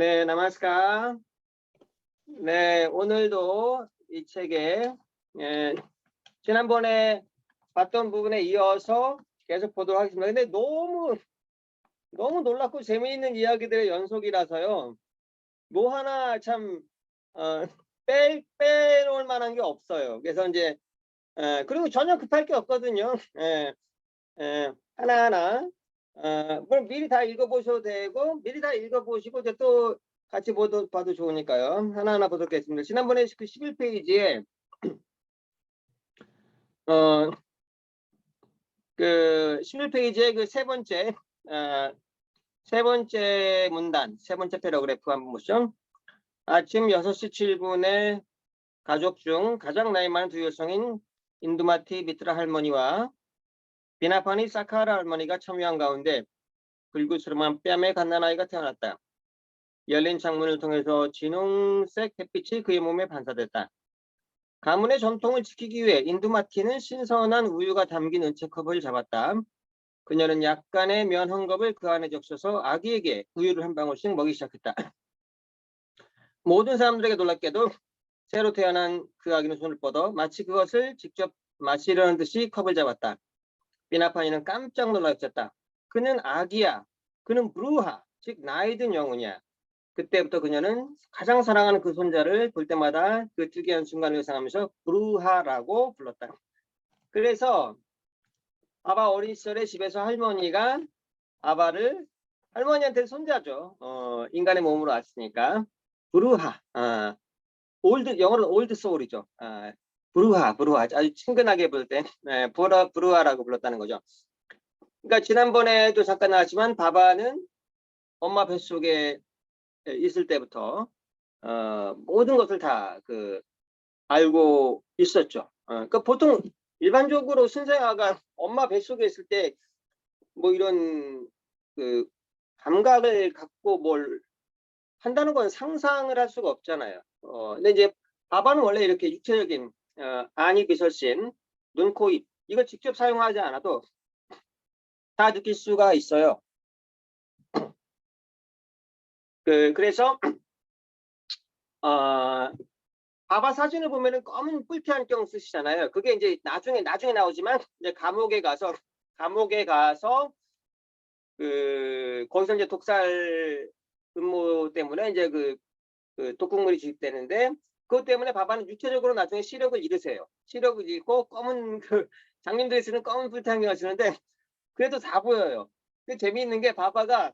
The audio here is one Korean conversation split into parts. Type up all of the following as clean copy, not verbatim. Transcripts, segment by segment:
네, 나마스카. 네, 오늘도 이 책에 지난번에 봤던 부분에 이어서 계속 보도록 하겠습니다. 근데 너무 놀랍고 재미있는 이야기들의 연속이라서요. 뭐 하나 참 빼놓을 만한 게 없어요. 그래서 이제 그리고 전혀 급할 게 없거든요. 하나하나 뭘 미리 다 읽어보셔도 되고 미리 다 읽어보시고 이제 또 같이 봐도 좋으니까요. 하나하나 보도록 하겠습니다. 지난번에 그 11페이지에 그 11페이지에 그 세 번째 문단, 세 번째 패러그래프 한번 보시죠. 아침 6시 7분에 가족 중 가장 나이 많은 두 여성인 인두마티 미트라 할머니와 비나파니 사카라 할머니가 참여한 가운데 불구스름한 뺨의 갓난아이가 태어났다. 열린 창문을 통해서 진홍색 햇빛이 그의 몸에 반사됐다. 가문의 전통을 지키기 위해 인두마티는 신선한 우유가 담긴 은채컵을 잡았다. 그녀는 약간의 면 한 컵을 그 안에 적셔서 아기에게 우유를 한 방울씩 먹이기 시작했다. 모든 사람들에게 놀랍게도 새로 태어난 그 아기는 손을 뻗어 마치 그것을 직접 마시려는 듯이 컵을 잡았다. 비나파니는 깜짝 놀랐다. 그는 아기야. 그는 브루하, 즉 나이 든 영혼이야. 그때부터 그녀는 가장 사랑하는 그 손자를 볼 때마다 그 특이한 순간을 상하면서 브루하라고 불렀다. 그래서 아바 어린 시절에 집에서 할머니가 아바를 할머니한테 손자죠. 인간의 몸으로 왔으니까 브루하, 영어로는 올드 소울이죠. 브루하 아주 친근하게 부를 때 브루하라고 불렀다는 거죠. 그러니까 지난번에도 잠깐 나왔지만 바바는 엄마 뱃속에 있을 때부터 모든 것을 다 알고 있었죠. 그러니까 보통 일반적으로 신생아가 엄마 뱃속에 있을 때 뭐 이런 감각을 갖고 뭘 한다는 건 상상을 할 수가 없잖아요. 근데 이제 바바는 원래 이렇게 육체적인 안이 비설신, 눈, 코, 입 이걸 직접 사용하지 않아도 다 느낄 수가 있어요. 그래서 바바 사진을 보면은 검은 뿔테 안경 쓰시잖아요. 그게 이제 나중에 나오지만 이제 감옥에 가서 거기서 이제 독살 음모 때문에 이제 독극물이 주입되는데 그것 때문에 바바는 육체적으로 나중에 시력을 잃으세요. 시력을 잃고 검은 장님들이 쓰는 검은 뿔테 안경을 쓰는데 그래도 다 보여요. 재미있는 게 바바가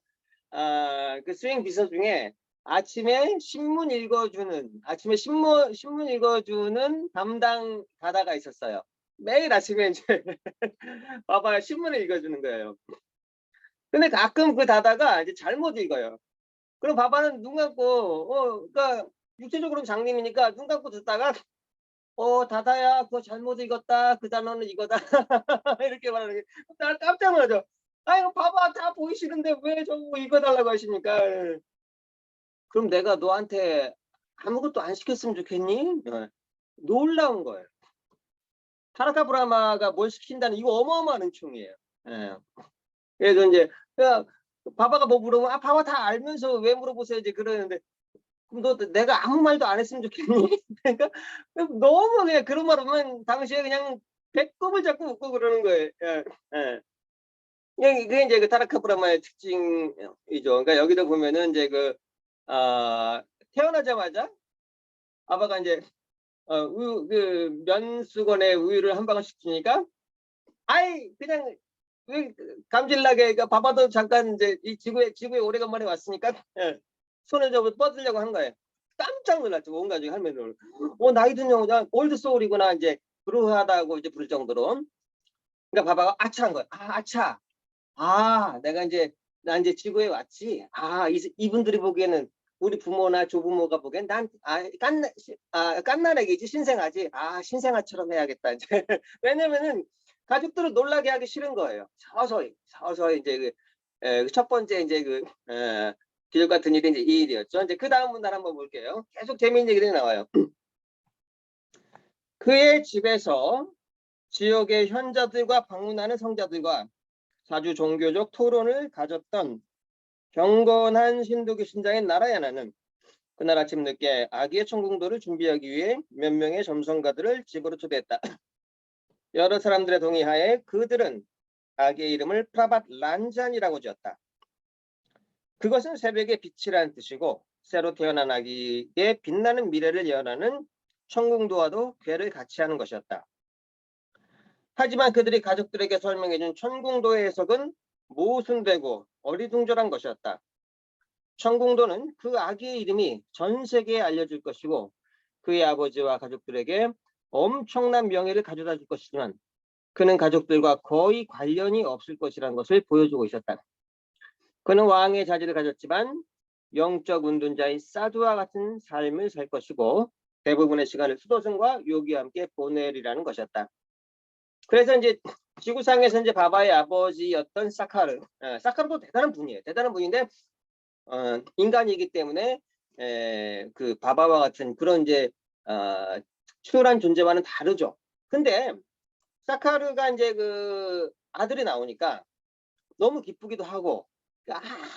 그 스윙 비서 중에 아침에 신문 읽어주는 담당 다다가 있었어요. 매일 아침에 이제 바바가 신문을 읽어주는 거예요. 근데 가끔 그 다다가 이제 잘못 읽어요. 그럼 바바는 눈 감고 그러니까 육체적으로는 장님이니까 눈 감고 듣다가 다다야 그거 잘못 읽었다. 그 단어는 이거다. 이렇게 말하는 게 나 깜짝 놀라죠. 이거 봐봐 다 보이시는데 왜 저거 읽어달라고 하십니까? 그럼 내가 너한테 아무것도 안 시켰으면 좋겠니? 놀라운 거예요. 타라카 브라마가 뭘 시킨다는 이거 어마어마한 은총이에요. 그래서 이제 바바가 뭐 물어보면 바바 다 알면서 왜 물어보세요 이제 그러는데 그럼 너 내가 아무 말도 안 했으면 좋겠니? 그러니까 너무 그냥 그런 말 하면 당시에 그냥 배꼽을 잡고 웃고 그러는 거예요. 그게 이제 그 타라카 브라마의 특징이죠. 그러니까 여기도 보면은 이제 태어나자마자 아바가 이제 면수건에 우유를 한 방울씩 주니까 그냥 왜 감질나게 바바도 잠깐 이제 이 지구에 오래간만에 왔으니까 손을 좀 뻗으려고 한 거예요. 깜짝 놀랐죠. 온 가족이 할머니를. 나이 든 영혼이야. 올드 소울이구나 이제 브루하다고 이제 부를 정도로. 그러니까 바바가 아차한 거예요. 아차. 나 이제 지구에 왔지. 이분들이 보기에는 우리 부모나 조부모가 보기엔 난 깐난애기지 신생아지. 신생아처럼 해야겠다. 이제 왜냐면은 가족들을 놀라게 하기 싫은 거예요. 서서히 이제 첫 번째 이제 기적 같은 일이 이제 이 일이었죠. 이제 그 다음 문단 한번 볼게요. 계속 재미있는 얘기들이 나와요. 그의 집에서 지역의 현자들과 방문하는 성자들과 자주 종교적 토론을 가졌던 경건한 신도교 신장인 나라야나는 그날 아침 늦게 아기의 천궁도를 준비하기 위해 몇 명의 점성가들을 집으로 초대했다. 여러 사람들의 동의하에 그들은 아기의 이름을 프라밧 란잔이라고 지었다. 그것은 새벽의 빛이라는 뜻이고 새로 태어난 아기의 빛나는 미래를 예언하는 천궁도와도 궤를 같이 하는 것이었다. 하지만 그들이 가족들에게 설명해준 천궁도의 해석은 모순되고 어리둥절한 것이었다. 천궁도는 그 아기의 이름이 전 세계에 알려질 것이고 그의 아버지와 가족들에게 엄청난 명예를 가져다 줄 것이지만 그는 가족들과 거의 관련이 없을 것이라는 것을 보여주고 있었다. 그는 왕의 자질을 가졌지만 영적 운둔자인 사두와 같은 삶을 살 것이고 대부분의 시간을 수도승과 요기와 함께 보내리라는 것이었다. 그래서 이제 지구상에서 이제 바바의 아버지였던 사카르도 대단한 분이에요. 대단한 분인데 인간이기 때문에 그 바바와 같은 그런 이제 특출한 존재와는 다르죠. 근데 사카르가 이제 그 아들이 나오니까 너무 기쁘기도 하고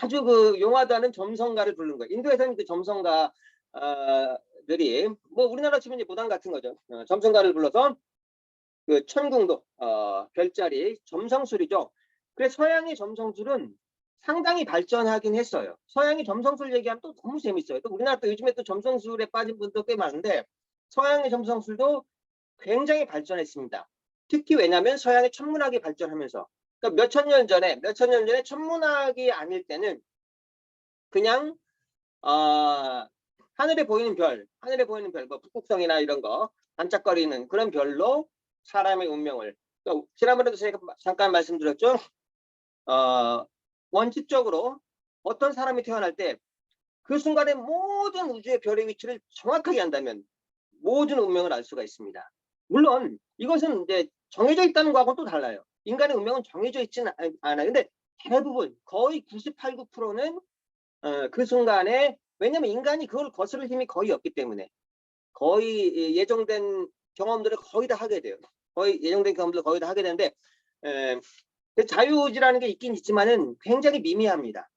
아주 그 용하다는 점성가를 부르는 거예요. 인도에서는 그 점성가들이 뭐 우리나라 치면 이제 무당 같은 거죠. 점성가를 불러서 그 천궁도 별자리 점성술이죠. 그래서 서양의 점성술은 상당히 발전하긴 했어요. 서양의 점성술 얘기하면 또 너무 재밌어요. 또 우리나라 또 요즘에 또 점성술에 빠진 분도 꽤 많은데 서양의 점성술도 굉장히 발전했습니다. 특히 왜냐하면 서양의 천문학이 발전하면서 그러니까 몇천 년 전에 천문학이 아닐 때는 그냥 하늘에 보이는 별, 뭐 북극성이나 이런 거 반짝거리는 그런 별로 사람의 운명을 그러니까 지난번에도 제가 잠깐 말씀드렸죠. 원칙적으로 어떤 사람이 태어날 때 그 순간에 모든 우주의 별의 위치를 정확하게 한다면 모든 운명을 알 수가 있습니다. 물론 이것은 이제 정해져 있다는 거하고는 또 달라요. 인간의 운명은 정해져 있지는 않아요. 근데 대부분 거의 98, 9%는 그 순간에 왜냐하면 인간이 그걸 거스를 힘이 거의 없기 때문에 거의 예정된 경험들을 거의 다 하게 돼요. 거의 예정된 경험들을 거의 다 하게 되는데 자유의지라는 게 있긴 있지만은 굉장히 미미합니다.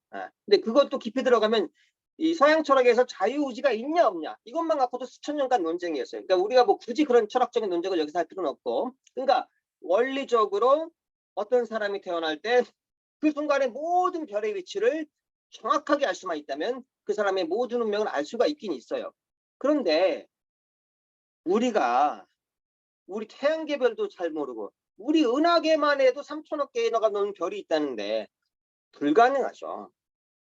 근데 그것도 깊이 들어가면 이 서양 철학에서 자유의지가 있냐 없냐 이것만 갖고도 수천 년간 논쟁이었어요. 그러니까 우리가 뭐 굳이 그런 철학적인 논쟁을 여기서 할 필요는 없고 그러니까 원리적으로 어떤 사람이 태어날 때 그 순간에 모든 별의 위치를 정확하게 알 수만 있다면 그 사람의 모든 운명을 알 수가 있긴 있어요. 그런데 우리가 우리 태양계별도 잘 모르고 우리 은하계만 해도 3천억 개나 넘는 별이 있다는데 불가능하죠.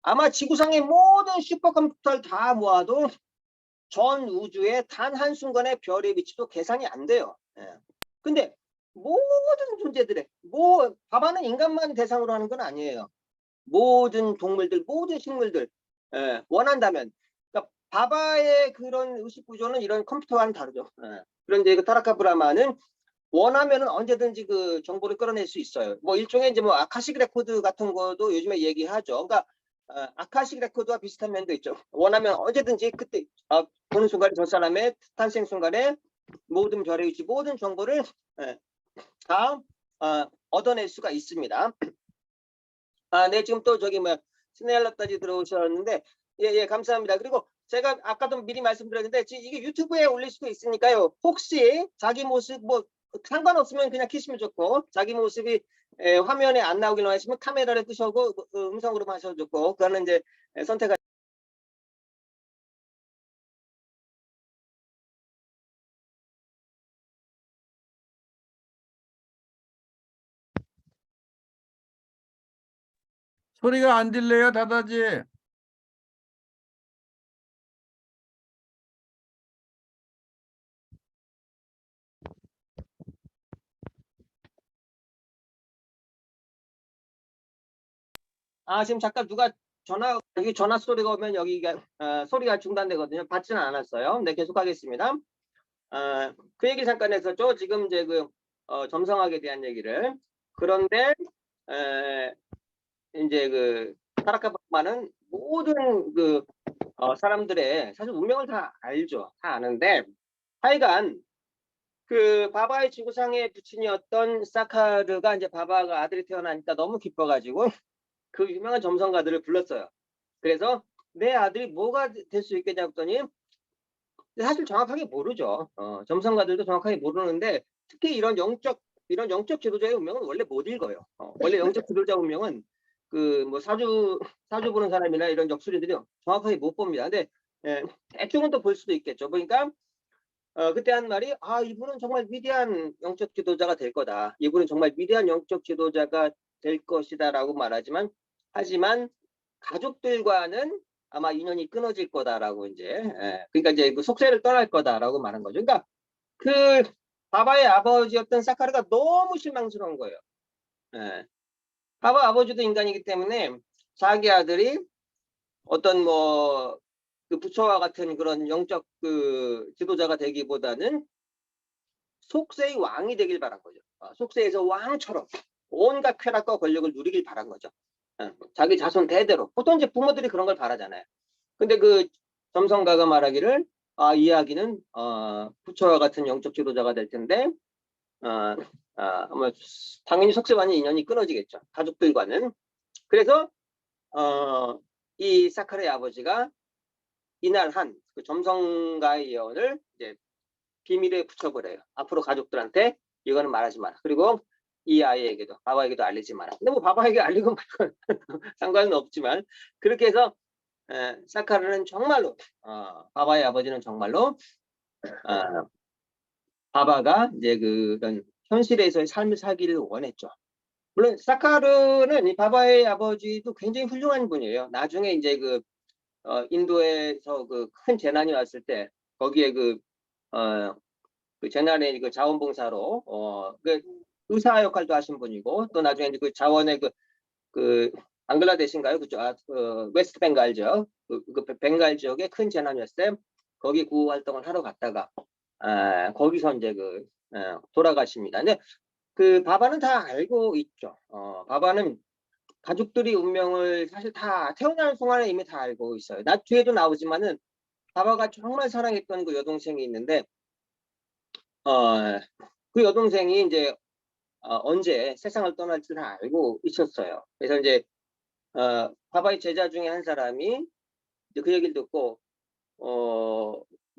아마 지구상의 모든 슈퍼컴퓨터를 다 모아도 전 우주의 단 한순간의 별의 위치도 계산이 안 돼요. 근데 모든 존재들의 바바는 인간만 대상으로 하는 건 아니에요. 모든 동물들, 모든 식물들 원한다면 그러니까 바바의 그런 의식 구조는 이런 컴퓨터와는 다르죠. 그런데 그 타라카 브라마는 원하면은 언제든지 그 정보를 끌어낼 수 있어요. 뭐 일종의 이제 뭐 아카식 레코드 같은 것도 요즘에 얘기하죠. 그러니까 아카식 레코드와 비슷한 면도 있죠. 원하면 언제든지 그때 보는 순간에 저 사람의 탄생 순간에 모든 별의 위치, 모든 정보를 다 얻어낼 수가 있습니다. 네, 지금 또 저기 뭐 스네일러까지 들어오셨는데 예, 감사합니다. 그리고 제가 아까도 미리 말씀드렸는데 이게 유튜브에 올릴 수도 있으니까요. 혹시 자기 모습 뭐 상관없으면 그냥 키시면 좋고 자기 모습이 화면에 안 나오기로 하시면 카메라를 끄셔고 음성으로만 하셔도 좋고 그거는 이제 선택하 소리가 안 들려요, 다다지. 지금 잠깐 누가 여기 전화 소리가 오면 여기가 소리가 중단되거든요. 받지는 않았어요. 네, 계속하겠습니다. 그 얘기 잠깐 했었죠. 지금 이제 그 점성학에 대한 얘기를. 그런데 이제 그 타라카바마는 모든 그 사람들의 사실 운명을 다 알죠. 다 아는데 하여간 그 바바의 지구상의 부친이었던 사카르가 이제 바바가 아들이 태어나니까 너무 기뻐가지고 그 유명한 점성가들을 불렀어요. 그래서 내 아들이 뭐가 될 수 있겠냐고 했더니 사실 정확하게 모르죠. 점성가들도 정확하게 모르는데 특히 이런 영적 지도자의 운명은 원래 못 읽어요. 원래 영적 지도자 운명은 그 뭐 사주 보는 사람이나 이런 역술인들이 정확하게 못 봅니다. 근데 대충은 또 볼 수도 있겠죠. 그러니까 그때 한 말이 이분은 정말 위대한 영적 지도자가 될 거다. 이분은 정말 위대한 영적 지도자가 될 것이다라고 말하지만 하지만 가족들과는 아마 인연이 끊어질 거다라고 그러니까 이제 그 속세를 떠날 거다라고 말한 거죠. 그러니까 그 바바의 아버지였던 사카르가 너무 실망스러운 거예요. 바바 아버지도 인간이기 때문에 자기 아들이 어떤 뭐 그 부처와 같은 그런 영적 그 지도자가 되기보다는 속세의 왕이 되길 바란 거죠. 속세에서 왕처럼 온갖 쾌락과 권력을 누리길 바란 거죠. 자기 자손 대대로. 보통 이제 부모들이 그런 걸 바라잖아요. 근데 그 점성가가 말하기를 이 아기는 부처와 같은 영적 지도자가 될 텐데 뭐 당연히 속세와는 인연이 끊어지겠죠. 가족들과는. 그래서 이 사카르의 아버지가 이날 한 그 점성가의 예언을 이제 비밀에 붙여버려요. 앞으로 가족들한테 이거는 말하지 마라. 그리고 이 아이에게도 바바에게도 알리지 마라. 근데 뭐 바바에게 알리고 말건 상관은 없지만 그렇게 해서 사카르는 정말로 바바의 아버지는 정말로 바바가 이제 그런 현실에서의 삶을 살기를 원했죠. 물론 사카르는 이 바바의 아버지도 굉장히 훌륭한 분이에요. 나중에 이제 그 인도에서 그 큰 재난이 왔을 때 거기에 그 재난의 그 자원봉사로 그 의사 역할도 하신 분이고 또 나중에 이제 그 자원의 그 방글라데시인가요? 그쪽 웨스트 벵갈죠. 그 벵갈 지역에 큰 재난이었을 때 거기 구호 활동을 하러 갔다가 거기서 이제 돌아가십니다. 근데 그 바바는 다 알고 있죠. 바바는 가족들이 운명을 사실 다 태어나는 순간에 이미 다 알고 있어요. 뒤에도 나오지만은 바바가 정말 사랑했던 그 여동생이 있는데 그 여동생이 이제 언제 세상을 떠날지 다 알고 있었어요. 그래서 이제 바바의 제자 중에 한 사람이 이제 그 얘기를 듣고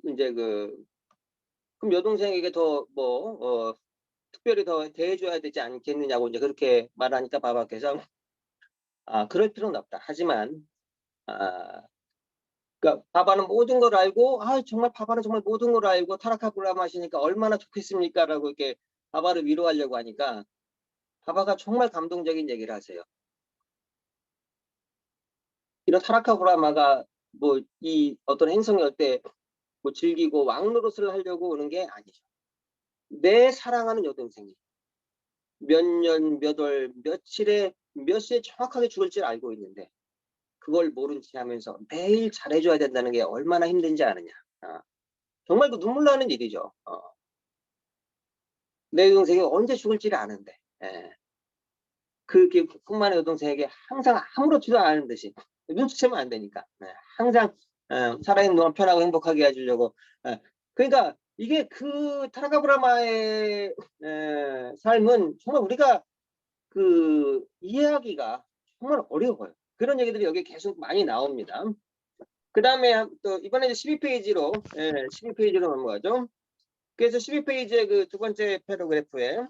이제 그럼 여동생에게 더 뭐 특별히 더 대해줘야 되지 않겠느냐고 이제 그렇게 말하니까 바바께서 그럴 필요는 없다. 하지만 그러니까 바바는 모든 걸 알고 정말 바바는 정말 모든 걸 알고 타라카브라마시니까 얼마나 좋겠습니까라고 이렇게 바바를 위로하려고 하니까 바바가 정말 감동적인 얘기를 하세요. 이런 타라카브라마가 뭐 이 어떤 행성이 올 때 뭐 즐기고 왕 노릇을 하려고 오는 게 아니죠. 내 사랑하는 여동생이 몇 년, 몇 월, 며칠에 몇 시에 정확하게 죽을지를 알고 있는데 그걸 모른 채 하면서 매일 잘해줘야 된다는 게 얼마나 힘든지 아느냐. 정말 그 눈물 나는 일이죠. 내 여동생이 언제 죽을지를 아는데 그게 뿐만의 여동생에게 항상 아무렇지도 않은 듯이 눈치채면 안 되니까 항상 살아있는 동안 편하고 행복하게 해주려고 그러니까 이게 그 타라카브라마의 삶은 정말 우리가 그 이해하기가 정말 어려워요. 그런 얘기들이 여기 계속 많이 나옵니다. 그 다음에 또 이번에 12페이지로 12페이지로 넘어가죠. 그래서 12페이지의 그 두 번째 패러그래프에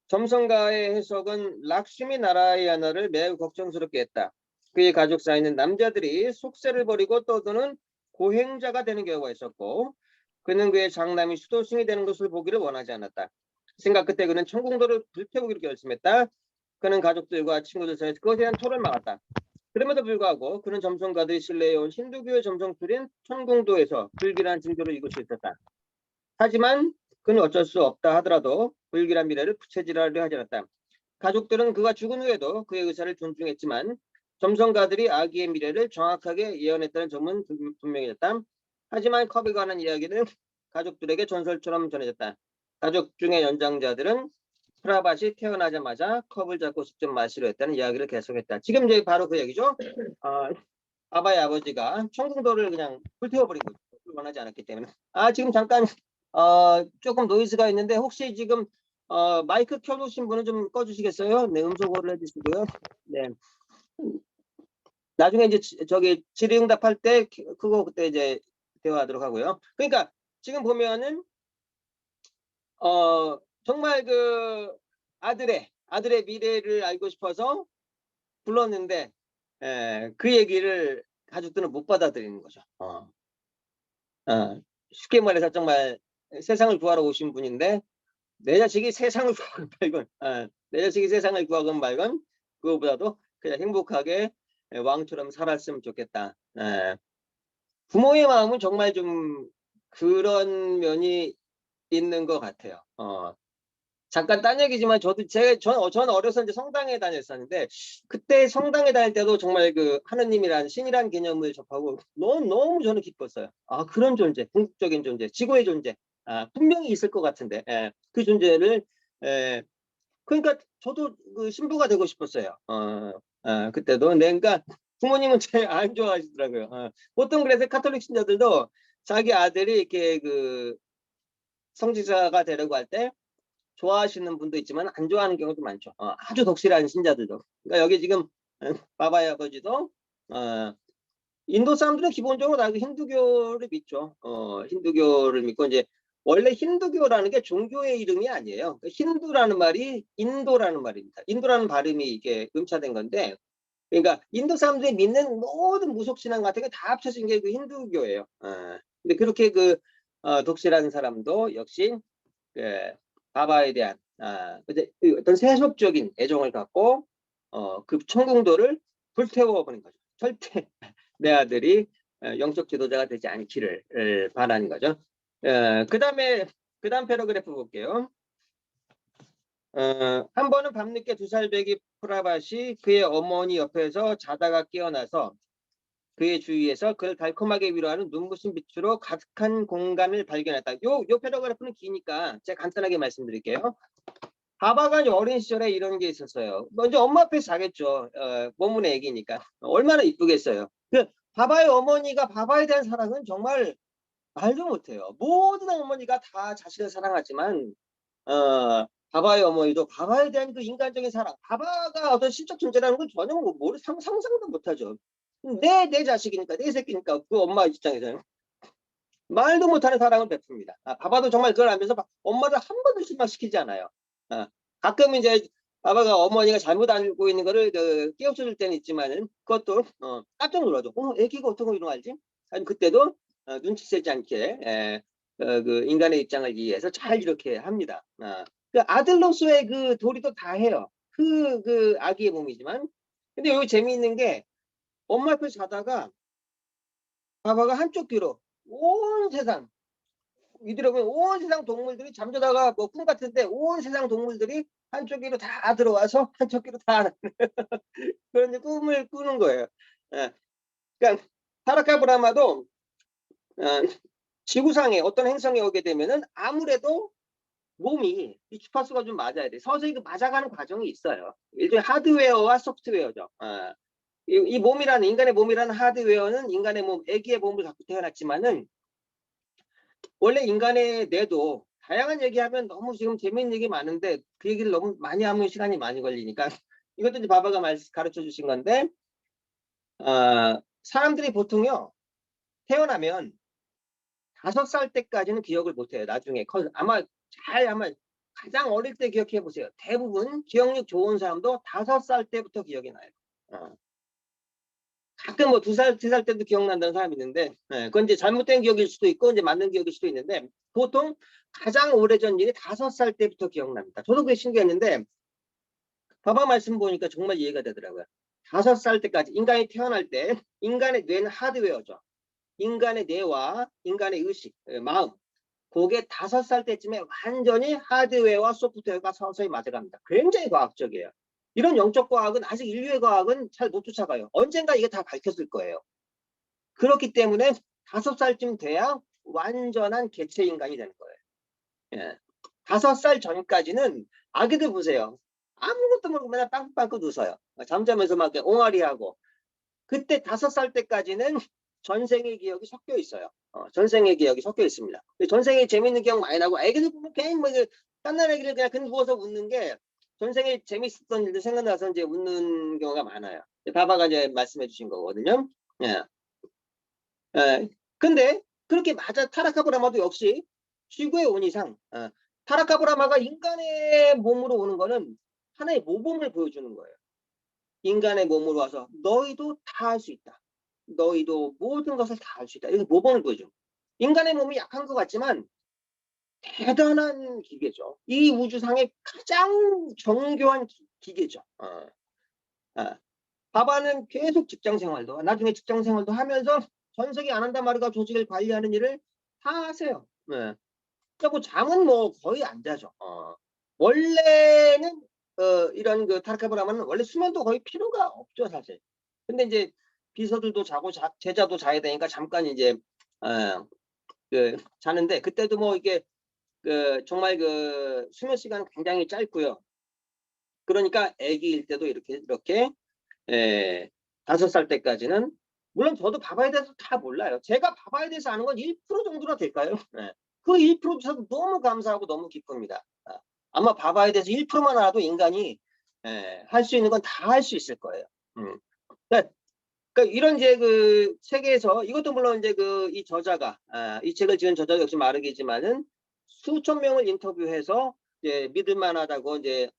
점성가의 해석은 락슈미 나라야나를 매우 걱정스럽게 했다. 그의 가족 사이는 남자들이 속세를 버리고 떠도는 고행자가 되는 경우가 있었고 그는 그의 장남이 수도승이 되는 것을 보기를 원하지 않았다. 생각 끝에 그는 천궁도를 불태우기로 결심했다. 그는 가족들과 친구들 사이에서 그것에 대한 토론을 막았다. 그럼에도 불구하고 그는 점성가들이 신뢰해온 힌두교의 점성술인 천궁도에서 불길한 징조를 읽을 수 있었다. 하지만 그는 어쩔 수 없다 하더라도 불길한 미래를 부채질하려 하지 않았다. 가족들은 그가 죽은 후에도 그의 의사를 존중했지만 점성가들이 아기의 미래를 정확하게 예언했다는 점은 분명해졌다. 하지만 컵에 관한 이야기는 가족들에게 전설처럼 전해졌다. 가족 중의 연장자들은 프라밭이 태어나자마자 컵을 잡고 직접 마시려 했다는 이야기를 계속했다. 지금 이제 바로 그 얘기죠. 바바의 아버지가 천궁도를 그냥 불태워버린 거죠. 원하지 않았기 때문에. 지금 잠깐 조금 노이즈가 있는데 혹시 지금 마이크 켜놓으신 분은 좀 꺼주시겠어요? 네, 음소거를 해주시고요. 네. 나중에 이제 저기 질의응답할 때 그거 그때 이제 대화하도록 하고요. 그러니까 지금 보면은 정말 그 아들의 미래를 알고 싶어서 불렀는데 그 얘기를 가족들은 못 받아들이는 거죠. 쉽게 말해서 정말 세상을 구하러 오신 분인데 내 자식이 세상을 구하건 말건 내 자식이 세상을 구하건 말건 그거보다도 그냥 행복하게 왕처럼 살았으면 좋겠다. 부모의 마음은 정말 좀 그런 면이 있는 것 같아요. 잠깐 딴 얘기지만 저는 어려서 이제 성당에 다녔었는데 그때 성당에 다닐 때도 정말 그 하느님이란 신이란 개념을 접하고 너무 저는 기뻤어요. 그런 존재, 궁극적인 존재, 지구의 존재, 분명히 있을 것 같은데 그 존재를 그러니까 저도 그 신부가 되고 싶었어요. 그때도. 네, 그러니까 부모님은 제일 안 좋아하시더라고요. 보통 그래서 카톨릭 신자들도 자기 아들이 이렇게 그 성직자가 되려고 할 때 좋아하시는 분도 있지만 안 좋아하는 경우도 많죠. 아주 독실한 신자들도. 그러니까 여기 지금 바바의 아버지도 인도 사람들은 기본적으로 다 힌두교를 믿죠. 힌두교를 믿고 이제 원래 힌두교라는 게 종교의 이름이 아니에요. 힌두라는 말이 인도라는 말입니다. 인도라는 발음이 이게 음차된 건데, 그러니까 인도 사람들이 믿는 모든 무속 신앙 같은 게 다 합쳐진 게 그 힌두교예요. 근데 그렇게 그 독실한 사람도 역시 그 바바에 대한 어떤 세속적인 애정을 갖고 그 청궁도를 불태워 버린 거죠. 절대 내 아들이 영적 지도자가 되지 않기를 바라는 거죠. 그다음 패러그래프 볼게요. 한 번은 밤늦게 2살 배기 프라밭이 그의 어머니 옆에서 자다가 깨어나서 그의 주위에서 그를 달콤하게 위로하는 눈부신 빛으로 가득한 공간을 발견했다. 요 패러그래프는 기니까 제가 간단하게 말씀드릴게요. 바바가 어린 시절에 이런 게 있었어요. 먼저 엄마 앞에서 자겠죠. 몸문의 애기니까. 얼마나 이쁘겠어요. 바바의 어머니가 바바에 대한 사랑은 정말 말도 못해요. 모든 어머니가 다 자식을 사랑하지만 바바의 어머니도 바바에 대한 그 인간적인 사랑, 바바가 어떤 신적 존재라는 걸 전혀 상상도 못하죠. 내 자식이니까, 내 새끼니까 그 엄마 입장에서는 말도 못하는 사랑을 베풉니다. 바바도 정말 그걸 알면서 엄마를 한 번도 실망시키지 않아요. 가끔 이제 바바가 어머니가 잘못 알고 있는 거를 깨우쳐줄 때는 있지만은 그것도 깜짝 놀라죠. 애기가 어떤 거 이런 거 알지? 아니 그때도 눈치채지 않게 그 인간의 입장을 이해해서 잘 이렇게 합니다. 그 아들로서의 그 도리도 다 해요. 그 아기의 몸이지만. 근데 여기 재미있는 게 엄마 옆에 자다가 바바가 한쪽 귀로 온 세상 이들어보면 온 세상 동물들이 잠자다가 뭐 꿈 같은데 온 세상 동물들이 한쪽 귀로 다 들어와서 한쪽 귀로 다 그런 꿈을 꾸는 거예요. 그러니까 타라카브라마도 지구상에 어떤 행성에 오게 되면은 아무래도 몸이 이 주파수가 좀 맞아야 돼. 서서히 그 맞아가는 과정이 있어요. 일종의 하드웨어와 소프트웨어죠. 이 몸이라는 인간의 몸이라는 하드웨어는 인간의 몸, 애기의 몸을 갖고 태어났지만은 원래 인간의 뇌도 다양한 얘기하면 너무 지금 재밌는 얘기 많은데 그 얘기를 너무 많이 하면 시간이 많이 걸리니까 이것도 이제 바바가 가르쳐 주신 건데 사람들이 보통요 태어나면 5살 때까지는 기억을 못해요. 나중에 아마 가장 어릴 때 기억해 보세요. 대부분 기억력 좋은 사람도 5살 때부터 기억이 나요. 가끔 뭐 2살, 3살 때도 기억난다는 사람이 있는데 그건 이제 잘못된 기억일 수도 있고 이제 맞는 기억일 수도 있는데 보통 가장 오래전 일이 5살 때부터 기억납니다. 저도 그게 신기했는데 바바 말씀 보니까 정말 이해가 되더라고요. 5살 때까지 인간이 태어날 때 인간의 뇌는 하드웨어죠. 인간의 뇌와 인간의 의식, 마음 그게 5살 때쯤에 완전히 하드웨어와 소프트웨어가 서서히 맞아갑니다. 굉장히 과학적이에요. 이런 영적 과학은 아직 인류의 과학은 잘 못 쫓아가요. 언젠가 이게 다 밝혔을 거예요. 그렇기 때문에 5살쯤 돼야 완전한 개체 인간이 되는 거예요. 5살 전까지는 아기들 보세요. 아무것도 모르고 맨날 빵긋빵긋 웃어요. 잠자면서 막 옹알이하고. 그때 5살 때까지는 전생의 기억이 섞여 있어요. 전생의 기억이 섞여 있습니다. 전생에 재밌는 기억 많이 나고 애기들 보면 괜히 뭐 깐난 애기들 그냥 근 부어서 웃는 게 전생에 재밌었던 일들 생각나서 이제 웃는 경우가 많아요. 바바가 이제 말씀해 주신 거거든요. 예. 예. 근데 그렇게 맞아 타라카브라마도 역시 지구에 온 이상 타라카브라마가 인간의 몸으로 오는 거는 하나의 모범을 보여주는 거예요. 인간의 몸으로 와서 너희도 다 할 수 있다. 너희도 모든 것을 다 할 수 있다. 이렇게 모범을 보여줘. 인간의 몸이 약한 것 같지만 대단한 기계죠. 이 우주상의 가장 정교한 기계죠. 바바는 계속 직장 생활도 나중에 직장 생활도 하면서 전세계 아난다마르가 조직을 관리하는 일을 다 하세요. 네. 그리고 잠은 뭐 거의 안 자죠. 원래는 이런 그 타르카브라마는 원래 수면도 거의 필요가 없죠 사실. 근데 이제 비서들도 자고 제자도 자야 되니까 잠깐 이제 자는데 그때도 뭐 이게 정말 그 수면 시간 굉장히 짧고요. 그러니까 아기일 때도 이렇게 5살 때까지는 물론 저도 바바에 대해서 다 몰라요. 제가 바바에 대해서 아는 건 1% 정도나 될까요? 네. 그 1%조차도 너무 감사하고 너무 기쁩니다. 아마 바바에 대해서 1%만 알아도 인간이 할 수 있는 건 다 할 수 있을 거예요. 그러니까 이런 이제 그 세계에서 이것도 물론 이제 이 저자가 이 책을 지은 저자 역시 마르기지만은 수천 명을 인터뷰해서 이제 믿을 만하다고 이제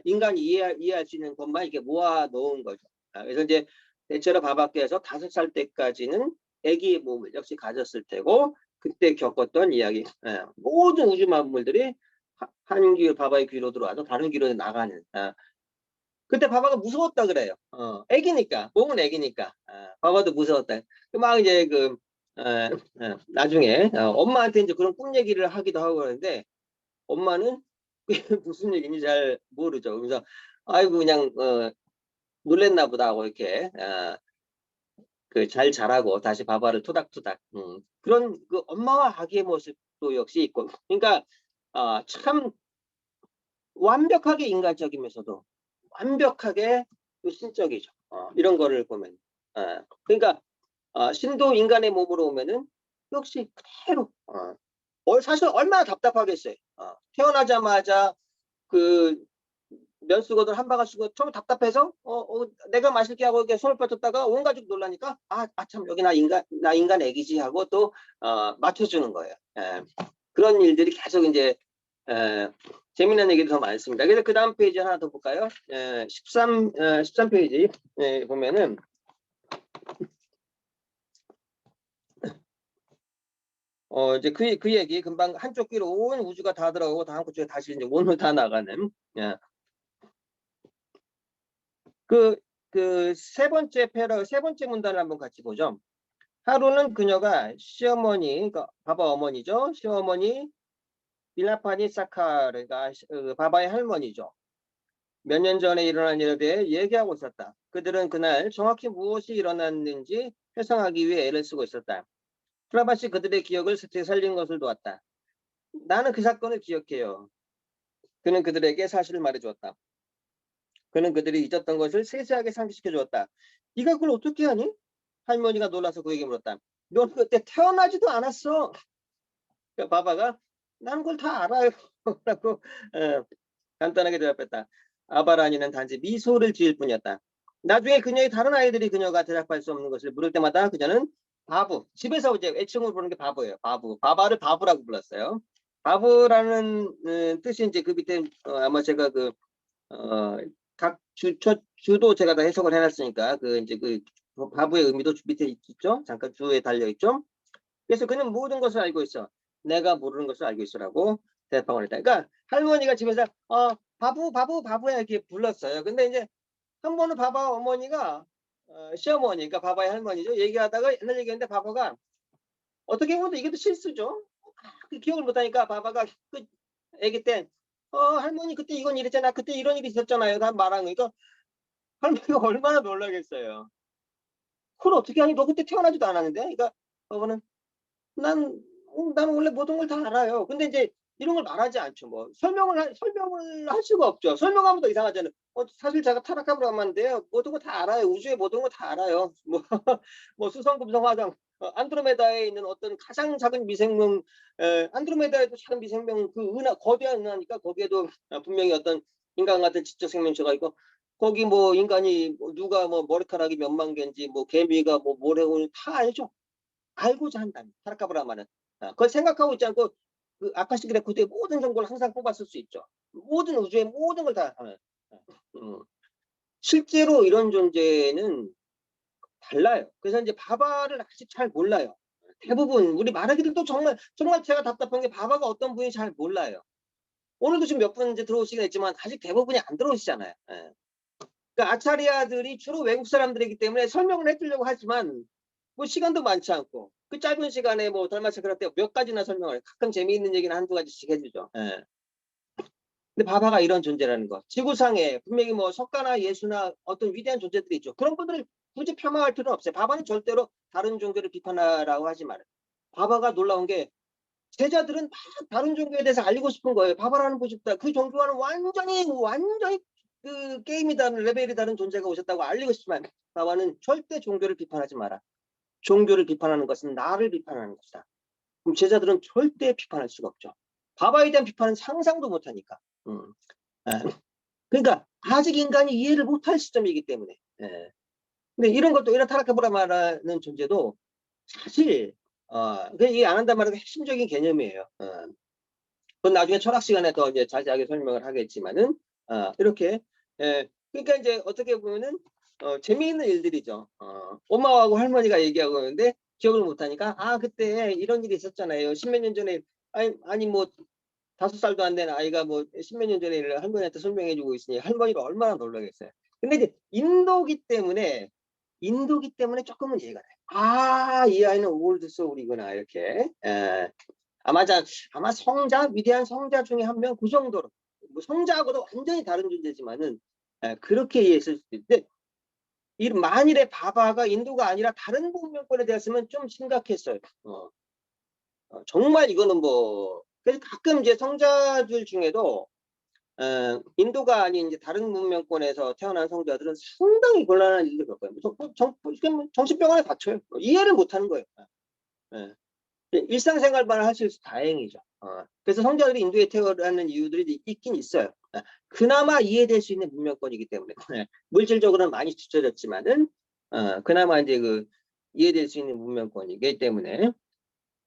인간이 이해할 수 있는 것만 이렇게 모아 놓은 거죠. 그래서 이제 대체로 바바께서 5살 때까지는 아기의 몸을 역시 가졌을 테고 그때 겪었던 이야기 모든 우주 만물들이 한 귀 바바의 귀로 들어와서 다른 귀로 나가는 그때 바바가 무서웠다 그래요. 애기니까 몸은 애기니까 바바도 무서웠다. 막 이제 나중에 엄마한테 이제 그런 꿈 얘기를 하기도 하고 그러는데 엄마는 그게 무슨 얘기인지 잘 모르죠. 그래서 아이고 그냥 놀랬나 보다 하고 이렇게 잘 자라고 다시 바바를 토닥토닥 그런 그 엄마와 아기의 모습도 역시 있고 그러니까 참 완벽하게 인간적이면서도 완벽하게 신적이죠. 이런 거를 보면 그러니까 신도 인간의 몸으로 오면은 역시 그대로 사실 얼마나 답답하겠어요. 태어나자마자 그 면수거들 한 바가 쓰고 처음 답답해서 내가 마실게 하고 이렇게 손을 뻗었다가 온 가족 놀라니까 참 여기 나 인간 애기지 하고 또 맞춰주는 거예요. 그런 일들이 계속 이제 재미난 얘기도 더 많습니다. 그래서 그 다음 페이지 하나 더 볼까요? 13페이지 보면은 이제 그 얘기 금방 한쪽 귀로 온 우주가 다 들어가고 다음 쪽에 다시 이제 온으로 다 나가는 세 번째 세 번째 문단을 한번 같이 보죠. 하루는 그녀가 시어머니, 그러니까 바바 어머니죠. 시어머니 빌라파니 사카르가 바바의 할머니죠. 몇 년 전에 일어난 일에 대해 얘기하고 있었다. 그들은 그날 정확히 무엇이 일어났는지 회상하기 위해 애를 쓰고 있었다. 프라바시 그들의 기억을 되살린 것을 도왔다. 나는 그 사건을 기억해요. 그는 그들에게 사실을 말해주었다. 그는 그들이 잊었던 것을 세세하게 상기시켜 주었다. 네가 그걸 어떻게 하니? 할머니가 놀라서 그에게 물었다. 넌 그때 태어나지도 않았어. 그러니까 바바가 나는 그걸 다 알아요. 라고 간단하게 대답했다. 아바라니는 단지 미소를 지을 뿐이었다. 나중에 그녀의 다른 아이들이 그녀가 대답할 수 없는 것을 물을 때마다 그녀는 바보. 집에서 이제 애칭으로 부르는 게 바보예요. 바보. 바바를 바보라고 불렀어요. 바보라는 뜻이 이제 그 밑에 아마 제가 각 주도 제가 다 해석을 해놨으니까 이제 바보의 의미도 밑에 있죠. 잠깐 주에 달려 있죠. 그래서 그는 모든 것을 알고 있어. 내가 모르는 것을 알고 있으라고 대답을 했다. 그러니까 할머니가 집에서 바보야 이렇게 불렀어요. 근데 이제 한 번은 바바 어머니가 시어머니, 그러니까 바바의 할머니죠. 얘기하다가 옛날 얘기했는데 바바가 어떻게 보면 이게 또 실수죠. 기억을 못하니까 바바가 아기 때 할머니 그때 이건 이랬잖아. 그때 이런 일이 있었잖아요. 다 말한 거니까 할머니가 얼마나 놀라겠어요. 그걸 어떻게 하니? 너 그때 태어나지도 않았는데? 그러니까 바바는 난 원래 모든 걸 다 알아요. 근데 이제 이런 걸 말하지 않죠. 뭐 설명을 할 수가 없죠. 설명하면 더 이상하잖아요. 사실 제가 타락하브라만인데요. 모든 거 다 알아요. 우주의 모든 거 다 알아요. 뭐, 뭐 수성, 금성, 화성, 안드로메다에 있는 어떤 가장 작은 미생물, 안드로메다에도 작은 미생물, 그 거대한 은하니까 거기에도 분명히 어떤 인간 같은 지적 생명체가 있고, 거기 뭐 인간이 누가 뭐 머리카락이 몇만 개인지, 뭐 개미가 뭐 모래고 다 알죠. 알고자 한다면 타락하브라만은. 그걸 생각하고 있지 않고 그 아카시크 레코드의 모든 정보를 항상 뽑았을 수 있죠. 모든 우주의 모든 걸 다. 실제로 이런 존재는 달라요. 그래서 이제 바바를 아직 잘 몰라요. 대부분 우리 말하기들도 정말 제가 답답한 게 바바가 어떤 분인지 잘 몰라요. 오늘도 지금 몇 분 이제 들어오시긴 했지만 아직 대부분이 안 들어오시잖아요. 예. 그러니까 아차리아들이 주로 외국 사람들이기 때문에 설명을 해주려고 하지만 뭐 시간도 많지 않고 그 짧은 시간에 뭐 달마체크라 때 몇 가지나 설명을 가끔 재미있는 얘기는 한두 가지씩 해주죠. 예. 근데 바바가 이런 존재라는 거. 지구상에 분명히 뭐 석가나 예수나 어떤 위대한 존재들이 있죠. 그런 분들을 굳이 폄하할 필요는 없어요. 바바는 절대로 다른 종교를 비판하라고 하지 말아요. 바바가 놀라운 게 제자들은 막 다른 종교에 대해서 알리고 싶은 거예요. 바바라는 분이 싶다. 그 종교와는 완전히 그 게임이 다른 레벨이 다른 존재가 오셨다고 알리고 싶지만 바바는 절대 종교를 비판하지 마라. 종교를 비판하는 것은 나를 비판하는 것이다. 그럼 제자들은 절대 비판할 수가 없죠. 바바에 대한 비판은 상상도 못하니까. 그러니까 아직 인간이 이해를 못할 시점이기 때문에. 예. 근데 이런 것도 이런 타락하브라마라는 존재도 사실 그냥 이해 안 한단 말은 핵심적인 개념이에요. 그건 나중에 철학 시간에 더 이제 자세하게 설명을 하겠지만은 이렇게 그러니까 이제 어떻게 보면은 재미있는 일들이죠. 엄마하고 할머니가 얘기하고 있는데 기억을 못하니까 그때 이런 일이 있었잖아요. 십몇 년 전에 아니 뭐 5살도 안 된 아이가 뭐 십몇 년 전에 일을 할머니한테 설명해 주고 있으니 할머니가 얼마나 놀라겠어요. 근데 이제 인도기 때문에 조금은 이해가 돼요. 이 아이는 올드 소울이구나 이렇게. 아마 위대한 성자 중에 한 명 그 정도로 뭐 성자하고도 완전히 다른 존재지만은 그렇게 이해했을 수도 있는데 만일에 바바가 인도가 아니라 다른 문명권에 대했으면 좀 심각했어요. 정말 이거는 뭐 그래서 가끔 이제 성자들 중에도 인도가 아닌 이제 다른 문명권에서 태어난 성자들은 상당히 곤란한 일을 겪어요. 정신병원에 갇혀요. 이해를 못하는 거예요. 일상생활만 하실 수 다행이죠. 그래서 성자들이 인도에 태어나는 이유들이 있긴 있어요. 그나마 이해될 수 있는 문명권이기 때문에 물질적으로는 많이 뒤처졌지만은 그나마 이제 그 이해될 수 있는 문명권이기 때문에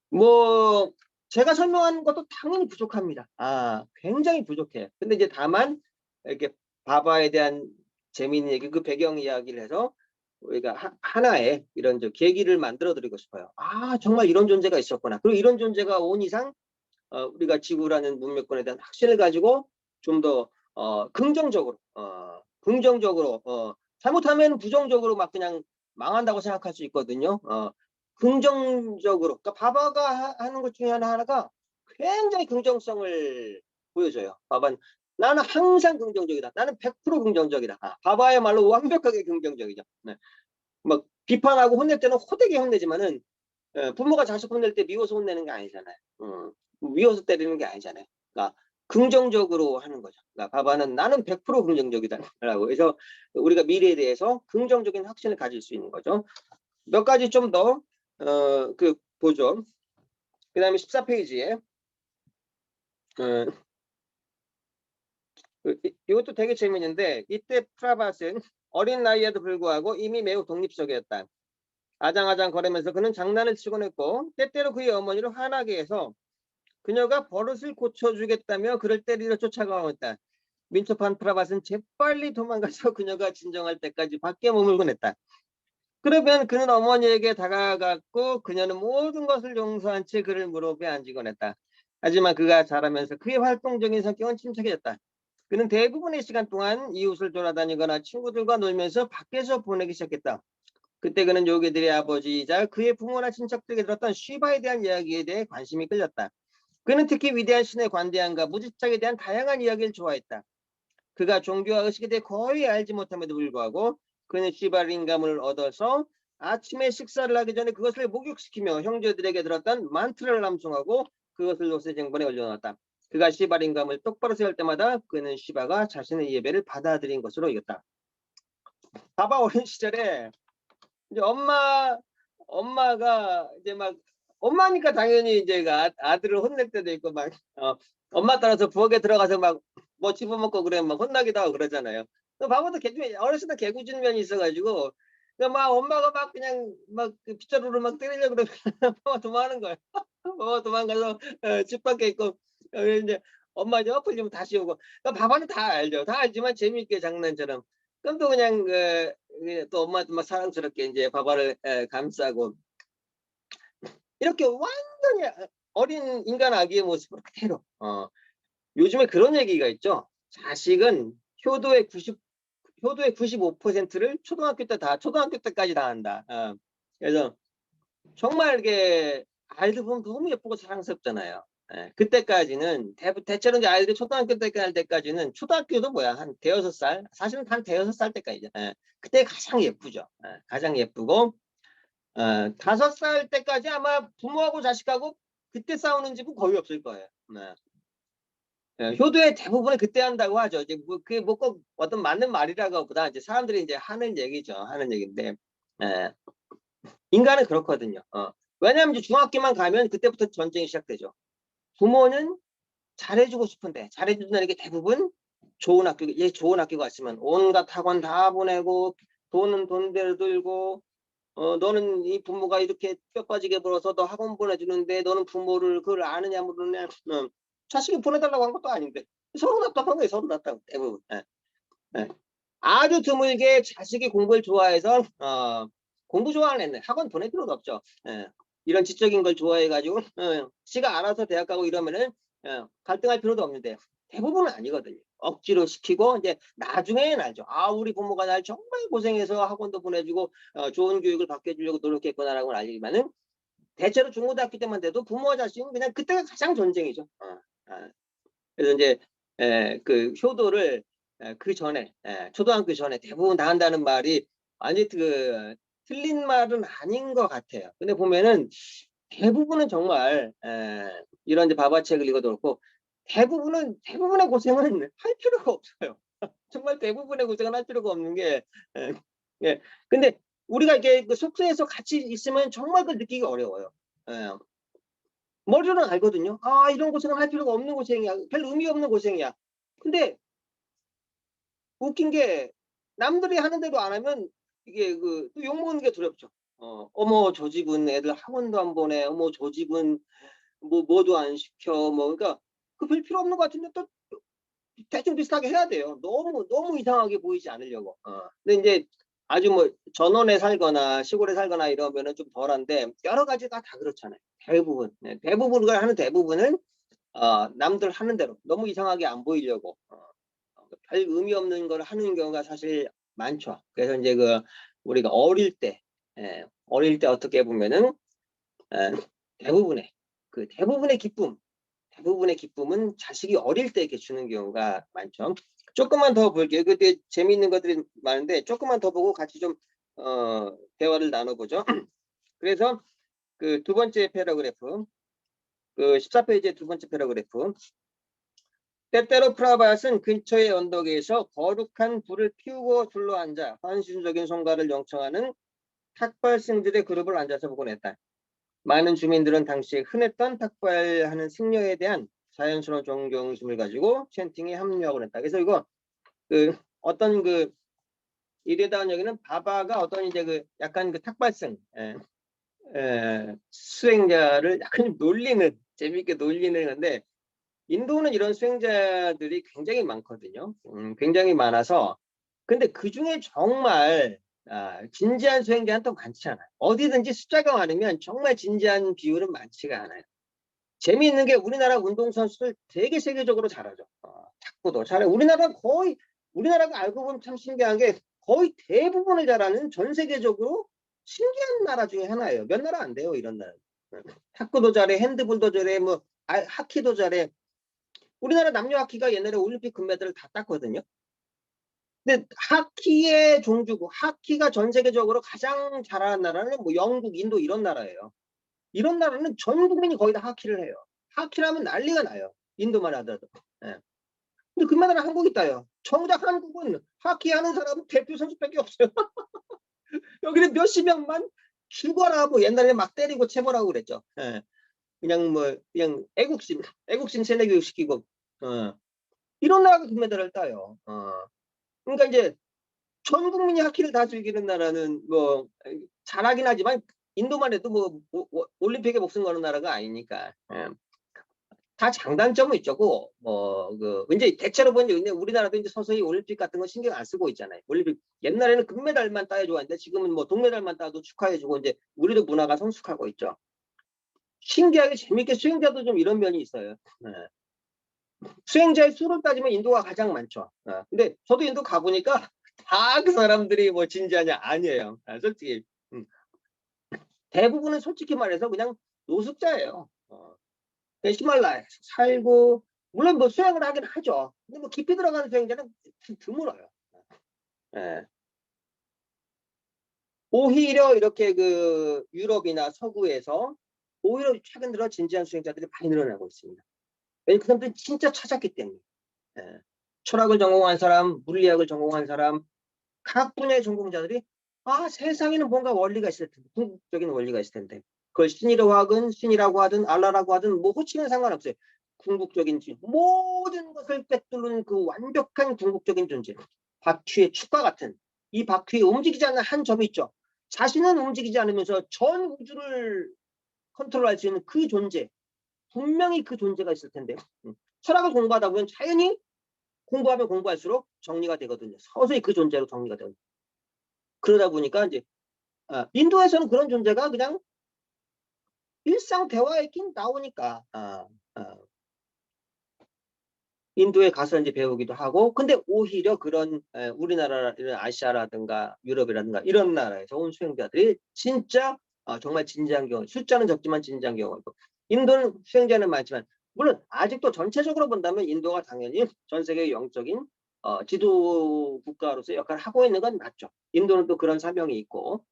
뭐 제가 설명하는 것도 당연히 부족합니다. 굉장히 부족해요. 근데 이제 다만 이렇게 바바에 대한 재미있는 얘기, 그 배경 이야기를 해서 우리가 하나의 이런 계기를 만들어 드리고 싶어요. 정말 이런 존재가 있었구나. 그리고 이런 존재가 온 이상 우리가 지구라는 문명권에 대한 확신을 가지고 좀 더 긍정적으로 잘못하면 부정적으로 막 그냥 망한다고 생각할 수 있거든요. 긍정적으로. 그러니까 바바가 하는 것 중에 하나가 굉장히 긍정성을 보여줘요. 바바는 나는 항상 긍정적이다. 나는 100% 긍정적이다. 바바야말로 완벽하게 긍정적이죠. 네. 막 비판하고 혼낼 때는 호되게 혼내지만은 부모가 자식 혼낼 때 미워서 혼내는 게 아니잖아요. 미워서 때리는 게 아니잖아요. 그러니까 긍정적으로 하는 거죠. 그러니까 바바는 나는 100% 긍정적이다라고 해서 우리가 미래에 대해서 긍정적인 확신을 가질 수 있는 거죠. 몇 가지 좀 더 보죠. 그 다음에 14페이지에 이것도 되게 재밌는데 이때 프라바스는 어린 나이에도 불구하고 이미 매우 독립적이었다. 아장아장 거리면서 그는 장난을 치곤 했고 때때로 그의 어머니를 화나게 해서 그녀가 버릇을 고쳐주겠다며 그를 때리러 쫓아가고 있다. 민첩한 프라바스는 재빨리 도망가서 그녀가 진정할 때까지 밖에 머물곤 했다. 그러면 그는 어머니에게 다가갔고 그녀는 모든 것을 용서한 채 그를 무릎에 앉히곤 했다. 하지만 그가 자라면서 그의 활동적인 성격은 침착해졌다. 그는 대부분의 시간 동안 이웃을 돌아다니거나 친구들과 놀면서 밖에서 보내기 시작했다. 그때 그는 요괴들의 아버지이자 그의 부모나 친척들에게 들었던 쉬바에 대한 이야기에 대해 관심이 끌렸다. 그는 특히 위대한 신의 관대함과 무지착에 대한 다양한 이야기를 좋아했다. 그가 종교와 의식에 대해 거의 알지 못함에도 불구하고 그는 쉬바링감을 얻어서 아침에 식사를 하기 전에 그것을 목욕시키며 형제들에게 들었던 만트를 람송하고 그것을 요새 쟁반에 올려놓았다. 그가 시바를 임감을 똑바로 세울 때마다 그는 시바가 자신의 예배를 받아들인 것으로 여겼다. 바바 어린 시절에 이제 엄마가 이제 막 엄마니까 당연히 이제 그 아들을 혼낼 때도 있고 막 엄마 따라서 부엌에 들어가서 막 뭐 집어먹고 그러면 막 혼나기도 하고 그러잖아요. 바보도 어렸을 때 개구진 면이 있어가지고 막 엄마가 막 그냥 막 그 빗자루로 막 때리려고 그러면 바보가 도망하는 거예요. 바보가 도망가서 집 밖에 있고 이제 엄마 이제 엎으려면 다시 오고. 바보는 다 알죠. 다 알지만 재미있게 장난처럼. 그럼 또 그냥 또 엄마도 막 사랑스럽게 이제 바바를 감싸고 이렇게 완전히 어린 인간 아기의 모습으로 그대로. 요즘에 그런 얘기가 있죠. 자식은 효도의 95%를 초등학교 때까지 다 한다. 그래서 정말 이게 아이들 보면 너무 예쁘고 사랑스럽잖아요. 그때까지는 대체로 이제 아이들이 초등학교 때까지는 초등학교도 뭐야 한 대여섯 살, 사실은 한 대여섯 살 때까지죠. 그때 가장 예쁘죠. 가장 예쁘고 5살 때까지 아마 부모하고 자식하고 그때 싸우는 집은 거의 없을 거예요. 효도의 대부분을 그때 한다고 하죠. 이제 그게 뭐 꼭 어떤 맞는 말이라고보다 이제 사람들이 이제 하는 얘기죠. 하는 얘기인데 인간은 그렇거든요. 왜냐하면 이제 중학교만 가면 그때부터 전쟁이 시작되죠. 부모는 잘해주고 싶은데 잘해준다는 게 대부분 좋은 학교 갔으면 온갖 학원 다 보내고 돈은 돈대로 들고 너는 이 부모가 이렇게 뼈 빠지게 벌어서 너 학원 보내주는데 너는 부모를 그걸 아느냐 모르냐. 자식이 보내달라고 한 것도 아닌데 서로 답답한 거예요. 서로 답답한 대부분. 아주 드물게 자식이 공부를 좋아해서 공부 좋아하는 애는 학원 보낼 필요도 없죠. 이런 지적인 걸 좋아해가지고 지가 알아서 대학 가고 이러면은 갈등할 필요도 없는데 대부분은 아니거든요. 억지로 시키고 이제 나중에는 알죠. 우리 부모가 날 정말 고생해서 학원도 보내주고 좋은 교육을 받게 해주려고 노력했구나라고 알리지만은 대체로 중고등학교 때만 돼도 부모와 자식은 그냥 그때가 가장 전쟁이죠. 그래서 이제 그 효도를 그 전에 초등학교 전에 대부분 다 한다는 말이 완전히 그 틀린 말은 아닌 것 같아요. 근데 보면은 대부분은 정말 이런 이제 바바책을 읽어도 그렇고 대부분의 고생은 할 필요가 없어요. 정말 대부분의 고생은 할 필요가 없는 게 예. 근데 우리가 이게 그 속세에서 같이 있으면 정말 그걸 느끼기 어려워요. 머리로는 알거든요. 이런 고생은 할 필요가 없는 고생이야. 별 의미 없는 고생이야. 근데 웃긴 게 남들이 하는 대로 안 하면 이게 또 욕먹는 게 두렵죠. 어머 저 집은 애들 학원도 안 보내. 어머 저 집은 뭐도 안 시켜. 그러니까 그 별 필요 없는 것 같은데 또 대충 비슷하게 해야 돼요. 너무 이상하게 보이지 않으려고. 근데 이제 아주 뭐 전원에 살거나 시골에 살거나 이러면은 좀 덜한데 여러 가지가 다 그렇잖아요. 대부분. 대부분을 하는 대부분은 남들 하는 대로 너무 이상하게 안 보이려고 별 의미 없는 걸 하는 경우가 사실 많죠. 그래서 이제 우리가 어릴 때 어떻게 보면은 대부분의 기쁨은 자식이 어릴 때 이렇게 주는 경우가 많죠. 조금만 더 볼게요. 그때 재미있는 것들이 많은데 조금만 더 보고 같이 좀 대화를 나눠보죠. 그래서 그 두 번째 패러그래프, 그 14페이지의 두 번째 패러그래프. 때때로 프라바얏은 근처의 언덕에서 거룩한 불을 피우고 둘러앉아 헌신적인 성가를 영청하는 탁발승들의 그룹을 앉아서 보곤 했다. 많은 주민들은 당시에 흔했던 탁발하는 승려에 대한 자연스러운 존경심을 가지고 챈팅에 합류하곤 했다. 그래서 이거 어떤 이래다운 여기는 바바가 어떤 이제 약간 탁발승 수행자를 약간 재미있게 놀리는 건데 인도는 이런 수행자들이 굉장히 많거든요. 굉장히 많아서 근데 그중에 정말 진지한 수행자는 또 많지 않아요. 어디든지 숫자가 많으면 정말 진지한 비율은 많지가 않아요. 재미있는 게 우리나라 운동선수들 되게 세계적으로 잘하죠. 탁구도 잘해. 우리나라가 알고 보면 참 신기한 게 거의 대부분을 잘하는 전 세계적으로 신기한 나라 중에 하나예요. 몇 나라 안 돼요, 이런 나라. 탁구도 잘해, 핸드볼도 잘해, 하키도 잘해. 우리나라 남녀 하키가 옛날에 올림픽 금메달을 다 땄거든요. 근데 하키의 종주국, 하키가 전 세계적으로 가장 잘하는 나라는 영국, 인도 이런 나라예요. 이런 나라는 전 국민이 거의 다 하키를 해요. 하키를 하면 난리가 나요. 인도만 하더라도. 예. 근데 금메달은 한국이 따요. 정작 한국은 하키 하는 사람은 대표 선수밖에 없어요. 여기는 몇십 명만 죽어라 뭐 옛날에 막 때리고 체벌하고 그랬죠. 예. 그냥 뭐 그냥 애국심 세뇌 교육 시키고 이런 나라가 금메달을 따요. 그러니까 이제 전 국민이 하키를 다 즐기는 나라는 뭐 잘하긴 하지만 인도만 해도 뭐 올림픽에 목숨 거는 나라가 아니니까. 다 장단점은 있죠. 뭐 이제 대체로 보면 우리나라도 이제 서서히 올림픽 같은 거 신경 안 쓰고 있잖아요. 올림픽 옛날에는 금메달만 따야 좋았는데 지금은 뭐 동메달만 따도 축하해주고 이제 우리도 문화가 성숙하고 있죠. 신기하게 재밌게 수행자도 좀 이런 면이 있어요. 수행자의 수를 따지면 인도가 가장 많죠. 근데 저도 인도 가보니까 다 그 사람들이 뭐 진지하냐 아니에요. 솔직히 대부분은 솔직히 말해서 그냥 노숙자예요. 히말라야에서 살고 물론 뭐 수행을 하긴 하죠. 근데 뭐 깊이 들어가는 수행자는 드물어요. 예. 오히려 이렇게 그 유럽이나 서구에서 오히려 최근 들어 진지한 수행자들이 많이 늘어나고 있습니다. 왜냐면 그 사람들이 진짜 찾았기 때문에. 예. 철학을 전공한 사람, 물리학을 전공한 사람, 각 분야의 전공자들이 세상에는 뭔가 원리가 있을 텐데, 궁극적인 원리가 있을 텐데, 그걸 신이라고 하든 알라라고 하든 뭐 호칭은 상관없어요. 궁극적인 모든 것을 꿰뚫는 그 완벽한 궁극적인 존재, 바퀴의 축과 같은 이 바퀴에 움직이지 않는 한 점이 있죠. 자신은 움직이지 않으면서 전 우주를 컨트롤할 수 있는 그 존재, 분명히 그 존재가 있을 텐데, 철학을 공부하다 보면 자연히 공부하면 공부할수록 정리가 되거든요. 서서히 그 존재로 정리가 되거든요. 그러다 보니까 이제 인도에서는 그런 존재가 그냥 일상 대화에 낀 나오니까 인도에 가서 이제 배우기도 하고, 근데 오히려 그런 우리나라 이런 아시아라든가 유럽이라든가 이런 나라에서 온 수행자들이 진짜 정말 진지한 경우, 숫자는 적지만 진지한 경우가 있고, 인도는 수행자는 많지만 물론 아직도 전체적으로 본다면 인도가 당연히 전 세계 영적인 지도 국가로서 역할을 하고 있는 건 맞죠. 인도는 또 그런 사명이 있고,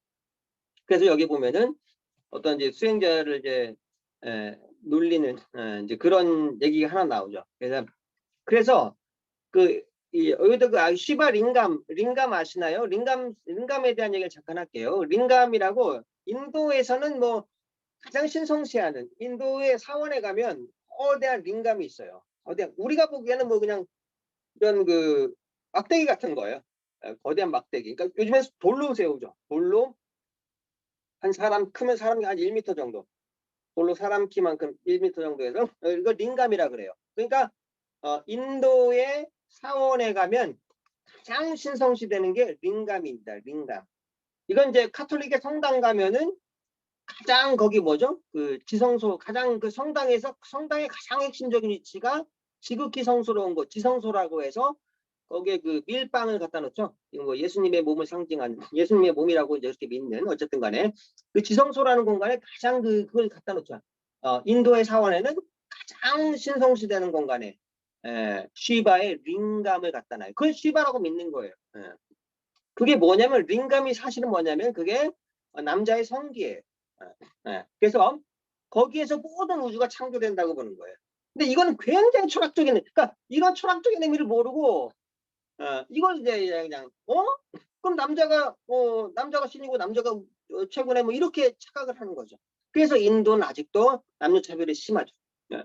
그래서 여기 보면은 어떤 이제 수행자를 이제 놀리는 이제 그런 얘기가 하나 나오죠. 그래서 여기도 시바 링감 아시나요? 링감에 대한 얘기를 잠깐 할게요. 링감이라고 인도에서는 뭐 가장 신성시하는 인도의 사원에 가면 거대한 링감이 있어요. 우리가 보기에는 뭐 그냥 이런 그 막대기 같은 거예요. 거대한 막대기. 그러니까 요즘에 돌로 세우죠. 돌로 한 사람 크면 사람이 한 1m 정도. 돌로 사람 키만큼 1m 정도에서 이걸 링감이라 그래요. 그러니까 인도의 사원에 가면 가장 신성시되는 게 링감입니다. 링감. 이건 이제 카톨릭의 성당 가면은 가장 거기 뭐죠? 그 지성소 가장 그 성당의 가장 핵심적인 위치가 지극히 성스러운 곳 지성소라고 해서 거기에 그 밀빵을 갖다 놓죠. 이거 뭐 예수님의 몸을 상징하는 예수님의 몸이라고 이제 이렇게 믿는 어쨌든 간에 그 지성소라는 공간에 가장 그걸 갖다 놓죠. 인도의 사원에는 가장 신성시되는 공간에 쉬바의 링감을 갖다 놔요. 그걸 쉬바라고 믿는 거예요. 그게 뭐냐면 링감이 사실은 뭐냐면 그게 남자의 성기예요. 그래서 거기에서 모든 우주가 창조된다고 보는 거예요. 근데 이거는 굉장히 철학적인, 그러니까 이런 철학적인 의미를 모르고 이걸 이제 그냥 그럼 남자가 신이고 남자가 최고네 뭐 이렇게 착각을 하는 거죠. 그래서 인도는 아직도 남녀 차별이 심하죠.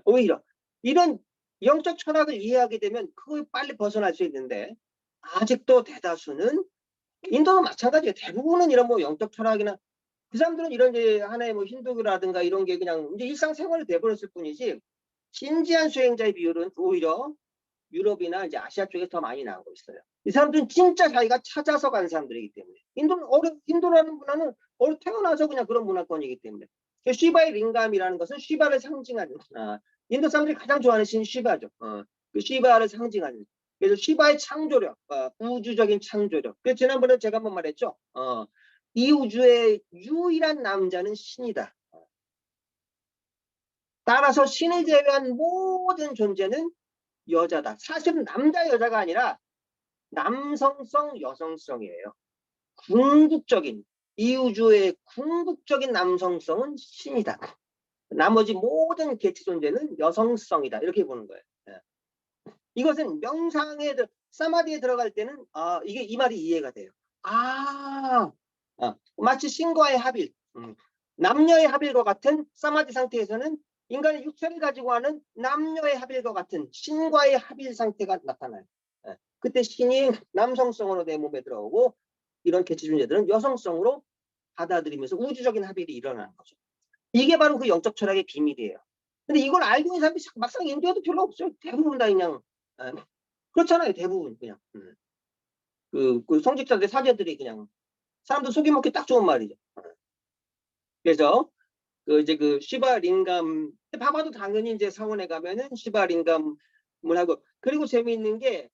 오히려 이런 영적 철학을 이해하게 되면 그걸 빨리 벗어날 수 있는데 아직도 대다수는 인도는 마찬가지예요. 대부분은 이런 뭐 영적 철학이나 그 사람들은 이런 이제 하나의 뭐 힌두교라든가 이런 게 그냥 이제 일상생활이 돼버렸을 뿐이지 진지한 수행자의 비율은 오히려 유럽이나 이제 아시아 쪽에 더 많이 나오고 있어요. 이 사람들은 진짜 자기가 찾아서 간 사람들이기 때문에 인도라는 문화는 태어나서 그냥 그런 문화권이기 때문에 시바의 링감이라는 것은 시바를 상징하는 인도 사람들이 가장 좋아하는 신 시바죠. 그 시바를 상징하는 그래서 시바의 창조력, 우주적인 창조력. 그래서 지난번에 제가 한번 말했죠. 이 우주의 유일한 남자는 신이다. 따라서 신을 제외한 모든 존재는 여자다. 사실은 남자 여자가 아니라 남성성 여성성이에요. 궁극적인 이 우주의 궁극적인 남성성은 신이다. 나머지 모든 개체 존재는 여성성이다. 이렇게 보는 거예요. 이것은 명상에 사마디에 들어갈 때는 이게 이 말이 이해가 돼요. 마치 신과의 합일, 남녀의 합일과 같은 사마디 상태에서는 인간의 육체를 가지고 하는 남녀의 합일과 같은 신과의 합일 상태가 나타나요. 그때 신이 남성성으로 내 몸에 들어오고 이런 개체 존재들은 여성성으로 받아들이면서 우주적인 합일이 일어나는 거죠. 이게 바로 그 영적 철학의 비밀이에요. 근데 이걸 알고 있는 사람이 막상 인도에도 별로 없어요. 대부분 다 그냥 그렇잖아요. 대부분 그냥 그 성직자들 사제들이 그냥 사람들 속여먹기 딱 좋은 말이죠. 그래서 이제 그 시바 링감 바바도 당연히 이제 사원에 가면은 시바 링감을 하고, 그리고 재미있는 게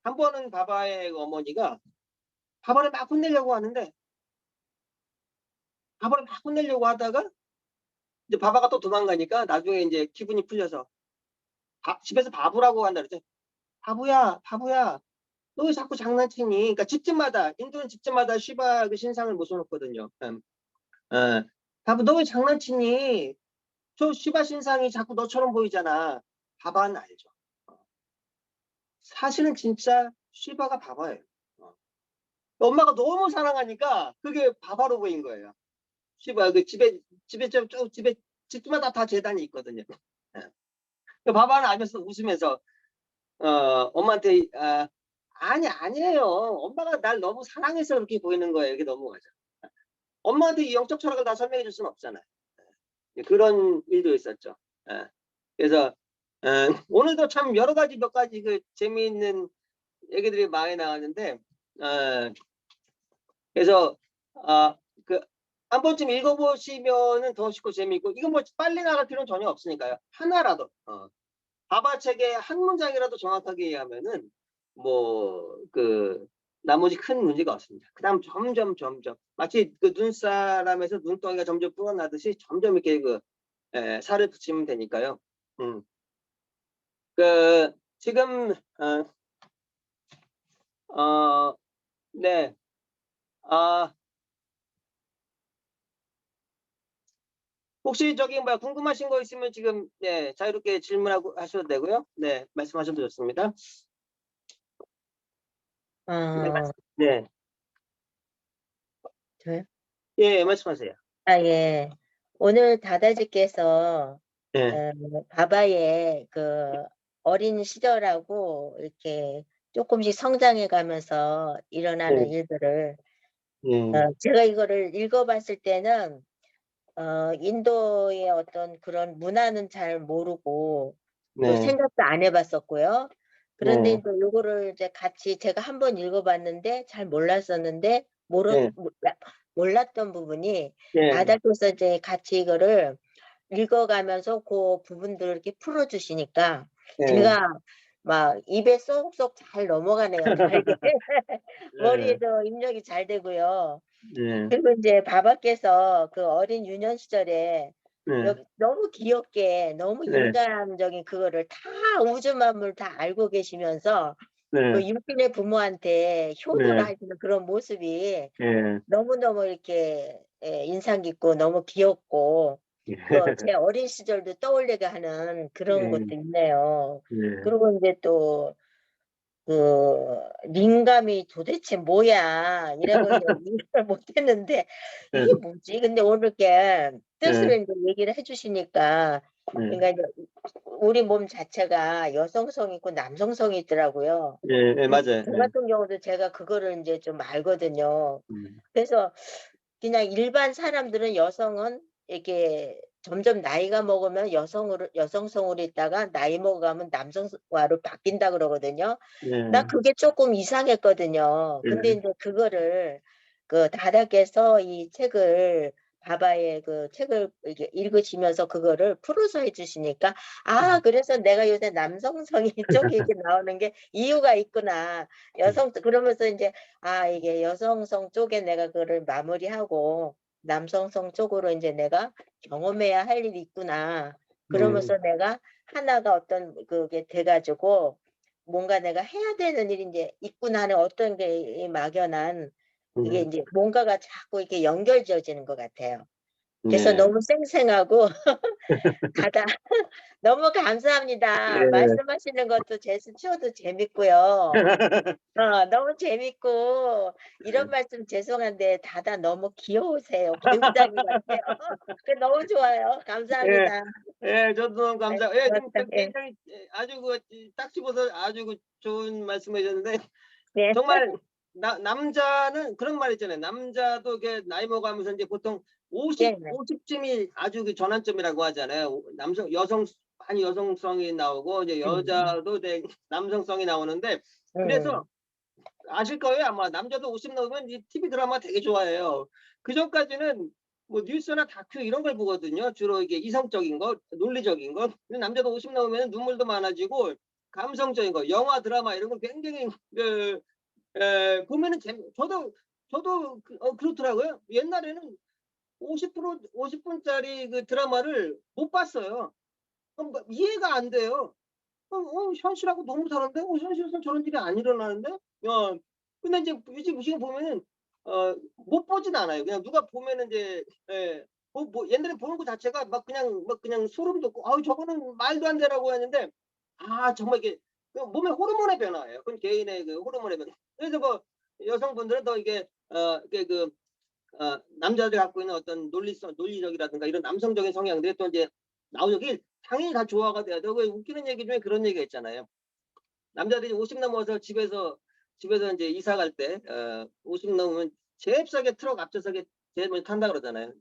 한 번은 바바의 어머니가 바바를 막 혼내려고 하는데 바바를 막 혼내려고 하다가 이제 바바가 또 도망가니까 나중에 이제 기분이 풀려서 집에서 바보라고 한다 그랬죠. 바보야, 너 왜 자꾸 장난치니? 그러니까 집집마다, 인도는 집집마다 시바 그 신상을 모셔놓거든요. 바보, 너 왜 장난치니? 저 시바 신상이 자꾸 너처럼 보이잖아. 바바는 알죠. 사실은 진짜 시바가 바바예요. 엄마가 너무 사랑하니까 그게 바바로 보인 거예요. 시바 그 집에 집마다 다 재단이 있거든요. 바바는 알면서 웃으면서 엄마한테 아니에요. 엄마가 날 너무 사랑해서 그렇게 보이는 거예요. 이렇게 넘어가죠. 엄마한테 이 영적 철학을 다 설명해 줄 수는 없잖아요. 그런 일도 있었죠. 그래서 오늘도 참 여러 가지 몇 가지 그 재미있는 얘기들이 많이 나왔는데 그래서 그 한 번쯤 읽어보시면은 더 쉽고 재미있고, 이건 뭐 빨리 나갈 필요는 전혀 없으니까요. 하나라도 바바 책의 한 문장이라도 정확하게 이해하면은 뭐 나머지 큰 문제가 없습니다. 그다음 점점 마치 그 눈사람에서 눈덩이가 점점 불어나듯이 점점 이렇게 살을 붙이면 되니까요. 지금 네. 혹시 저기 뭐야 궁금하신 거 있으면 지금 자유롭게 질문하고 하셔도 되고요. 네, 말씀하셔도 좋습니다. 네. 저요? 예, 말씀하세요. 예. 오늘 다다지께서 네. 바바의 그 어린 시절하고 이렇게 조금씩 성장해 가면서 일어나는 일들을 제가 이거를 읽어봤을 때는 인도의 어떤 그런 문화는 잘 모르고 또 네. 생각도 안 해봤었고요. 그런데 네. 이제 요거를 이제 같이 제가 한번 읽어봤는데 잘 몰랐었는데 네. 몰랐던 부분이 네. 다다께서 이제 같이 이거를 읽어가면서 그 부분들을 이렇게 풀어주시니까 네. 제가 막 입에 쏙쏙 잘 넘어가네요. 잘게. 머리에도 입력이 잘 되고요. 네. 그리고 이제 바바께서 그 어린 유년 시절에 네. 여기 너무 귀엽게 너무 네. 인간적인 그거를 다 우주 만물 다 알고 계시면서 그 네. 육신의 부모한테 효도를 네. 하시는 그런 모습이 네. 너무너무 이렇게 인상 깊고 너무 귀엽고 또 제 어린 시절도 떠올리게 하는 그런 것도 있네요. 네. 그리고 이제 또 링감이 도대체 뭐야 이라고 이제 이해를 못했는데 이게 뭐지? 근데 오늘 이렇게 뜻을 이제 얘기를 해주시니까 그러니까 이제 우리 몸 자체가 여성성이 있고 남성성이 있더라고요. 네, 맞아요. 저 같은 경우도 제가 그거를 이제 좀 알거든요. 네. 그래서 그냥 일반 사람들은 여성은 이렇게 점점 나이가 먹으면 여성성으로 있다가 나이 먹어가면 남성화로 바뀐다 그러거든요. 네. 나 그게 조금 이상했거든요. 근데 이제 그거를 그 다다께서 이 책을 바바의 그 책을 이렇게 읽으시면서 그거를 풀어서 해주시니까 그래서 내가 요새 남성성이 쪽에 이렇게 나오는 게 이유가 있구나. 그러면서 이제 이게 여성성 쪽에 내가 그거를 마무리하고 남성성 쪽으로 이제 내가 경험해야 할 일이 있구나. 그러면서 내가 하나가 어떤 그게 돼가지고 뭔가 내가 해야 되는 일이 이제 있구나 하는 어떤 게 막연한 그게 이제 뭔가가 자꾸 이렇게 연결지어지는 것 같아요. 그래서 네. 너무 쌩쌩하고 다다 너무 감사합니다. 예. 말씀하시는 것도 제스 치워도 재밌고요. 너무 재밌고 이런 말씀 죄송한데 다다 너무 귀여우세요. 배우자님 같아요. 그 너무 좋아요. 예, 감사합니다. 예, 저도 너무 네, 감사. 예, 지금 고맙다. 예. 굉장히 아주 딱 집어서 아주 좋은 말씀해주셨는데 네. 정말 남자는 그런 말 있잖아요. 남자도 나이 먹어가면서 이제 보통 50, 네. 50쯤이 아주 전환점이라고 하잖아요. 많이 여성성이 나오고 이제 여자도 남성성이 나오는데 그래서 아실 거예요. 아마 남자도 50 넘으면 이 TV 드라마 되게 좋아해요. 그 전까지는 뭐 뉴스나 다큐 이런 걸 보거든요. 주로 이게 이성적인 거, 논리적인 거. 근데 남자도 50 넘으면 눈물도 많아지고 감성적인 거, 영화, 드라마 이런 걸 굉장히 보면은 저도 그렇더라고요. 옛날에는 50분짜리 그 드라마를 못 봤어요. 이해가 안 돼요. 현실하고 너무 다른데? 현실에서는 저런 일이 안 일어나는데? 근데 이제 요즘 지금 보면은 못 보진 않아요. 그냥 누가 보면은 이제 옛날에 보는 거 자체가 막 그냥 소름 돋고 저거는 말도 안 되라고 했는데 정말 이게 그 몸의 호르몬의 변화예요. 그건 개인의 그 호르몬의 변화. 그래서 뭐 여성분들은 더 이게 남자들이 갖고 있는 어떤 논리적이라든가 이런 남성적인 성향들이 또 이제 나오죠. 그게 당연히 다 조화가 돼야 돼요. 그 웃기는 얘기 중에 그런 얘기가 있잖아요. 남자들이 50 넘어서 집에서 이제 이사 갈 때 50 넘으면 잽싸게 트럭 앞좌석에 제일 먼저 탄다 그러잖아요.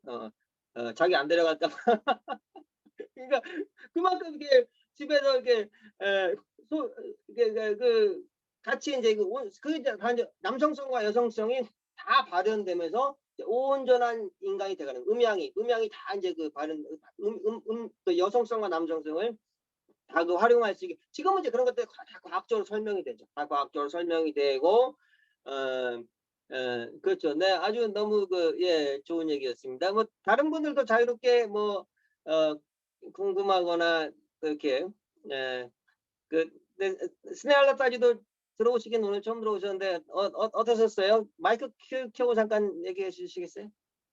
자기 안 데려갈까 봐. 그러니까 그만큼 이게 집에서 이렇게 에, 그 같이 이제 이제 남성성과 여성성이 다 발현되면서 이제 온전한 인간이 돼가는 음양이 다 이제 그 그 여성성과 남성성을 다 그 활용할 수 있게 지금은 이제 그런 것들이 다 과학적으로 설명이 되죠. 다 과학적으로 설명이 되고 그렇죠. 네, 아주 너무 좋은 얘기였습니다. 뭐 다른 분들도 자유롭게 궁금하거나 그렇게 그 네, 스네알라까지도 들어오시긴 오늘 처음 들어오셨는데 어떠셨어요? 마이크 켜고 잠깐 얘기해 주시겠어요?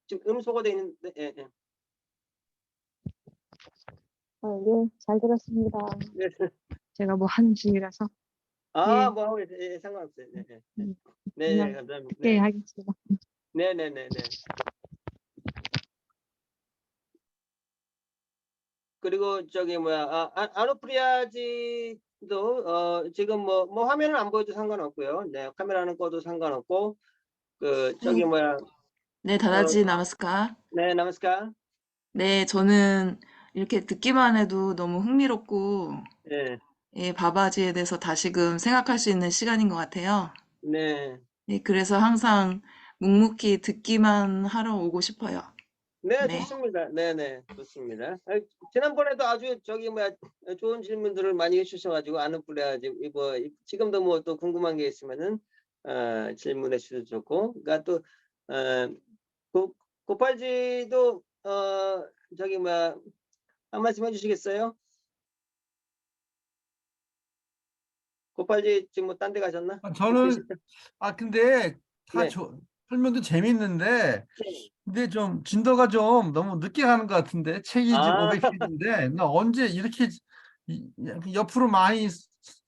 지금 소거돼 있는데. 예. 네, 잘 들었습니다. 네. 제가 뭐 하는 중이라서 예. 뭐 상관없어요. 네. 음, 네, 그냥 감사합니다. 듣게 네. 하겠습니다. 네네네네. 그리고 저기 아누프리아지도 지금 뭐 화면은 안 보여도 상관없고요. 네, 카메라는 꺼도 상관없고 저기 네, 다다지 나마스카. 네, 나마스카. 네, 저는 이렇게 듣기만 해도 너무 흥미롭고, 네, 예, 바바지에 대해서 다시금 생각할 수 있는 시간인 것 같아요. 네, 예, 그래서 항상 묵묵히 듣기만 하러 오고 싶어요. 네, 네. 좋습니다. 네네, 좋습니다. 지난번에도 아주 좋은 질문들을 많이 해주셔가지고 아누프리아지 지금도 뭐 또 궁금한 게 있으면은 질문해 주셔도 좋고, 그러니까 또 고팔지도 한 말씀 해주시겠어요? 고팔지 지금 뭐 딴 데 가셨나? 저는 근데 다 네. 설명도 재밌는데 네. 근데 좀 진도가 좀 너무 늦게 가는 것 같은데 책이 지금 아. 500페이지인데 나 언제 이렇게 옆으로 많이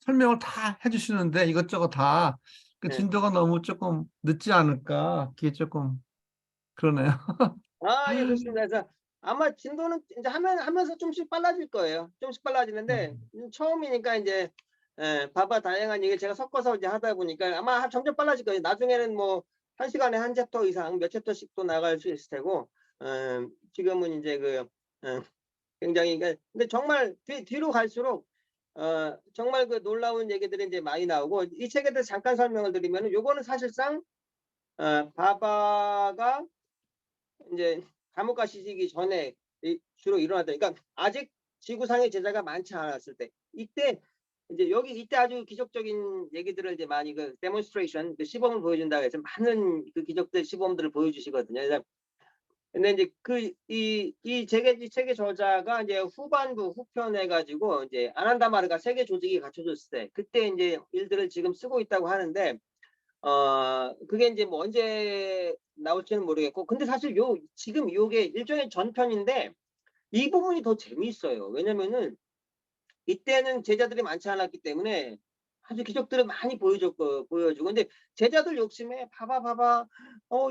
설명을 다 해주시는데 이것저것 다 그 네. 진도가 너무 조금 늦지 않을까 그게 조금 그러네요. 예, 좋습니다. 그래서 아마 진도는 이제 하면서 좀씩 빨라질 거예요. 좀씩 빨라지는데 처음이니까 이제 바바 다양한 얘기 제가 섞어서 이제 하다 보니까 아마 점점 빨라질 거예요. 나중에는 뭐 1시간에 한 챕터 이상 몇 챕터씩 또 나갈 수 있을 테고 지금은 이제 굉장히 근데 정말 뒤로 갈수록 정말 놀라운 얘기들이 이제 많이 나오고 이 책에 대해서 잠깐 설명을 드리면 요거는 사실상 바바가 이제 감옥 가시기 전에 주로 일어났다. 그러니까 아직 지구상의 제자가 많지 않았을 때 이때 이때 아주 기적적인 얘기들을 이제 많이 데몬스트레이션 시범을 보여준다 해서 많은 기적들 시범들을 보여주시거든요. 그래서 근데 이제 이 책의 저자가 이제 후편해 가지고 이제 아난다마르가 세계 조직이 갖춰졌을 때 그때 이제 일들을 지금 쓰고 있다고 하는데 그게 이제 뭐 언제 나올지는 모르겠고, 근데 사실 지금 요게 일종의 전편인데 이 부분이 더 재미있어요. 왜냐면은 이때는 제자들이 많지 않았기 때문에 아주 기적들을 많이 보여주고. 근데 제자들 욕심에 봐봐,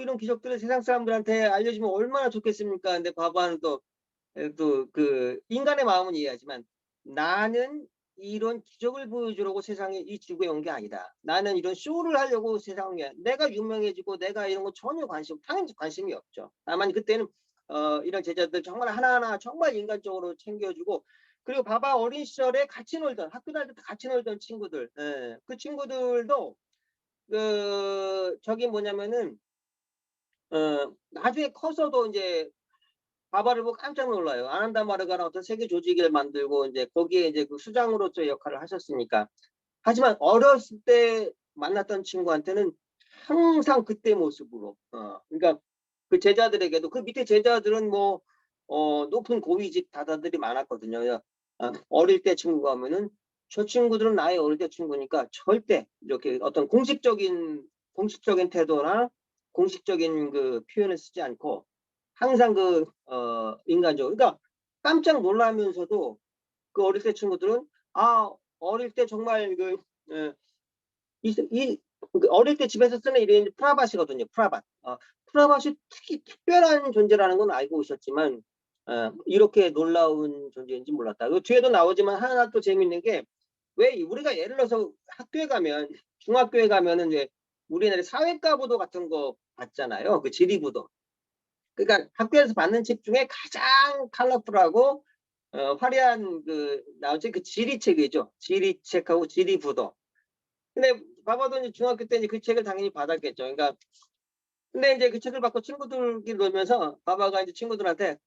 이런 기적들을 세상 사람들한테 알려주면 얼마나 좋겠습니까? 근데 바바는 또 그 인간의 마음은 이해하지만, 나는 이런 기적을 보여주려고 세상에 이 지구에 온 게 아니다. 나는 이런 쇼를 하려고 세상에, 내가 유명해지고 내가 이런 거 전혀 당연히 관심이 없죠. 다만 그때는 이런 제자들 정말 하나하나 정말 인간적으로 챙겨주고, 그리고 바바 어린 시절에 같이 놀던, 학교 다닐 때 같이 놀던 친구들, 그 친구들도 저기 뭐냐면은 나중에 커서도 이제 바바를 보고 깜짝 놀라요. 아난다 마르가랑 어떤 세계 조직을 만들고 이제 거기에 이제 그 수장으로서 역할을 하셨으니까. 하지만 어렸을 때 만났던 친구한테는 항상 그때 모습으로, 그러니까 그 제자들에게도, 그 밑에 제자들은 뭐 높은 고위직 다다들이 많았거든요. 어릴 때 친구가 오면은 저 친구들은 나의 어릴 때 친구니까 절대 이렇게 어떤 공식적인 태도나 공식적인 그 표현을 쓰지 않고 항상 인간적으로, 그러니까 깜짝 놀라면서도 그 어릴 때 친구들은 어릴 때 정말 그 어릴 때 집에서 쓰는 이름이 프라밭이거든요. 프라밭. 프라밭이 특별한 존재라는 건 알고 있었지만 이렇게 놀라운 존재인지 몰랐다. 그 뒤에도 나오지만 하나 또 재밌는 게, 왜 우리가 예를 들어서 학교에 가면, 중학교에 가면은 이제 우리나라 사회과 보도 같은 거 봤잖아요. 그 지리부도. 그러니까 학교에서 받는 책 중에 가장 컬러풀하고 화려한 나오지 그 지리책이죠. 지리책하고 지리부도. 근데 봐봐도 이제 중학교 때 이제 그 책을 당연히 받았겠죠. 그러니까 근데 이제 그 책을 받고 친구들끼리 놀면서 바바가 이제 친구들한테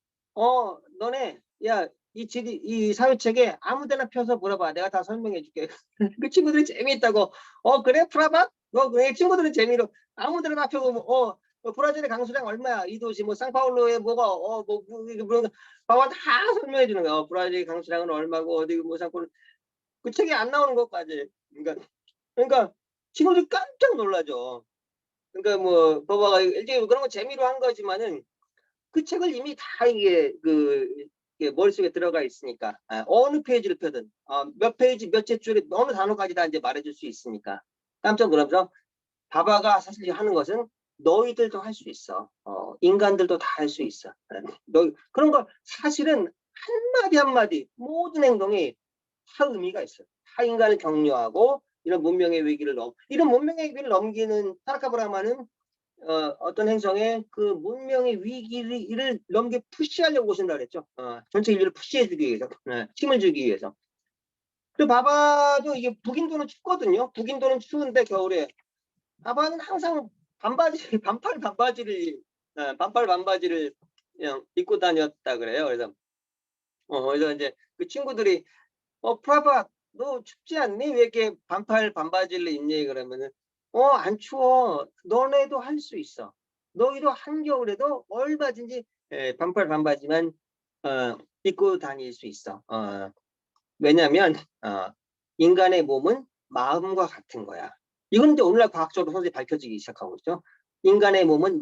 너네 야 이 사회책에 아무데나 펴서 물어봐. 내가 다 설명해 줄게. 그 친구들이 재미있다고. 그래 프라바? 그래. 친구들은 재미로 아무데나 다 펴고 브라질의 강수량 얼마야? 이 도시 뭐 상파울루에 뭐가 바바 다 설명해 주는 거야. 브라질 강수량은 얼마고 어디 뭐 상파울루, 그 책에 안 나오는 것까지. 그러니까 친구들이 깜짝 놀라죠. 그러니까 뭐 바바가 일종의 그런 거 재미로 한 거지만은 그 책을 이미 다 이게 머릿속에 들어가 있으니까, 어느 페이지를 펴든 몇 페이지 몇째 줄에 어느 단어까지 다 이제 말해줄 수 있으니까 깜짝 놀라면서, 바바가 사실 하는 것은 너희들도 할 수 있어. 인간들도 다 할 수 있어. 너 그런 거 사실은 한마디 한마디 모든 행동이 다 의미가 있어요. 다 인간을 격려하고 이런 문명의 위기를 넘기는 타라카브라마는 어떤 행성에 그 문명의 위기를 넘게 푸시하려고 오신다 그랬죠. 전체 인류를 푸시해주기 위해서, 힘을 주기 위해서. 또 바바도 이게 북인도는 춥거든요. 북인도는 추운데 겨울에 바바는 항상 반팔 반바지를 그냥 입고 다녔다 그래요. 그래서 이제 그 친구들이 프라바 너 춥지 않니? 왜 이렇게 반팔 반바지를 입니? 그러면은 안 추워. 너네도 할 수 있어. 너희도 한겨울에도 얼마든지 반팔 반바지만 입고 다닐 수 있어. 왜냐면 인간의 몸은 마음과 같은 거야. 이건 이제 오늘날 과학적으로 현재 밝혀지기 시작하고 있죠. 인간의 몸은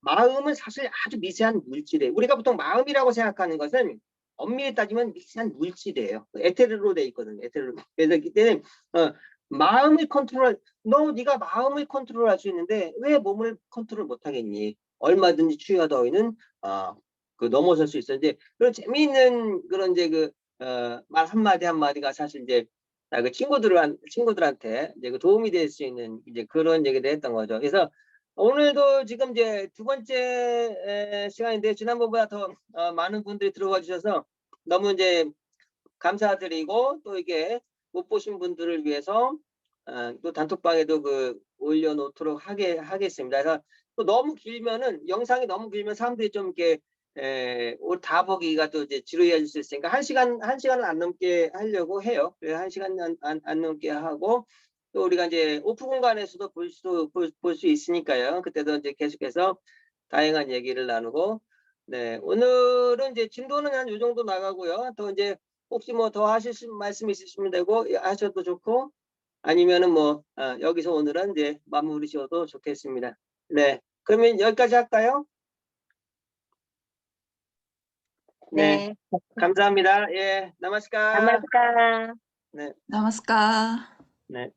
마음은 사실 아주 미세한 물질이에요. 우리가 보통 마음이라고 생각하는 것은 엄밀히 따지면 미세한 물질이에요. 에테르로 돼 있거든요. 에테르로. 그래서 이때는 마음을 네가 마음을 컨트롤할 수 있는데 왜 몸을 컨트롤 못하겠니? 얼마든지 추위가 더위는 넘어설 수 있어. 이제 그런 재미있는 그런 이제 말 한마디 한마디가 사실 이제 그 친구들한테 이제 도움이 될 수 있는 이제 그런 얘기를 했던 거죠. 그래서 오늘도 지금 이제 두 번째 시간인데 지난번보다 더 많은 분들이 들어와 주셔서 너무 이제 감사드리고, 또 이게 못 보신 분들을 위해서 또 단톡방에도 올려놓도록 하겠습니다. 그래서 또 너무 길면은 영상이 너무 길면 사람들이 좀 이렇게 다 보기가 또 이제 지루해질 수 있으니까 한 시간을 안 넘게 하려고 해요. 그래서 1시간 안 넘게 하고, 또 우리가 이제 오프 공간에서도 볼 수 있으니까요. 그때도 이제 계속해서 다양한 얘기를 나누고, 네, 오늘은 이제 진도는 한 요 정도 나가고요. 또 이제 혹시 뭐 더 하실 말씀 있으시면 되고 하셔도 좋고, 아니면은 뭐 여기서 오늘은 이제 마무리 지어도 좋겠습니다. 네, 그러면 여기까지 할까요? 네, 네. 감사합니다. 예, 나마스카. 나마스카. 네, 나마스카. 네.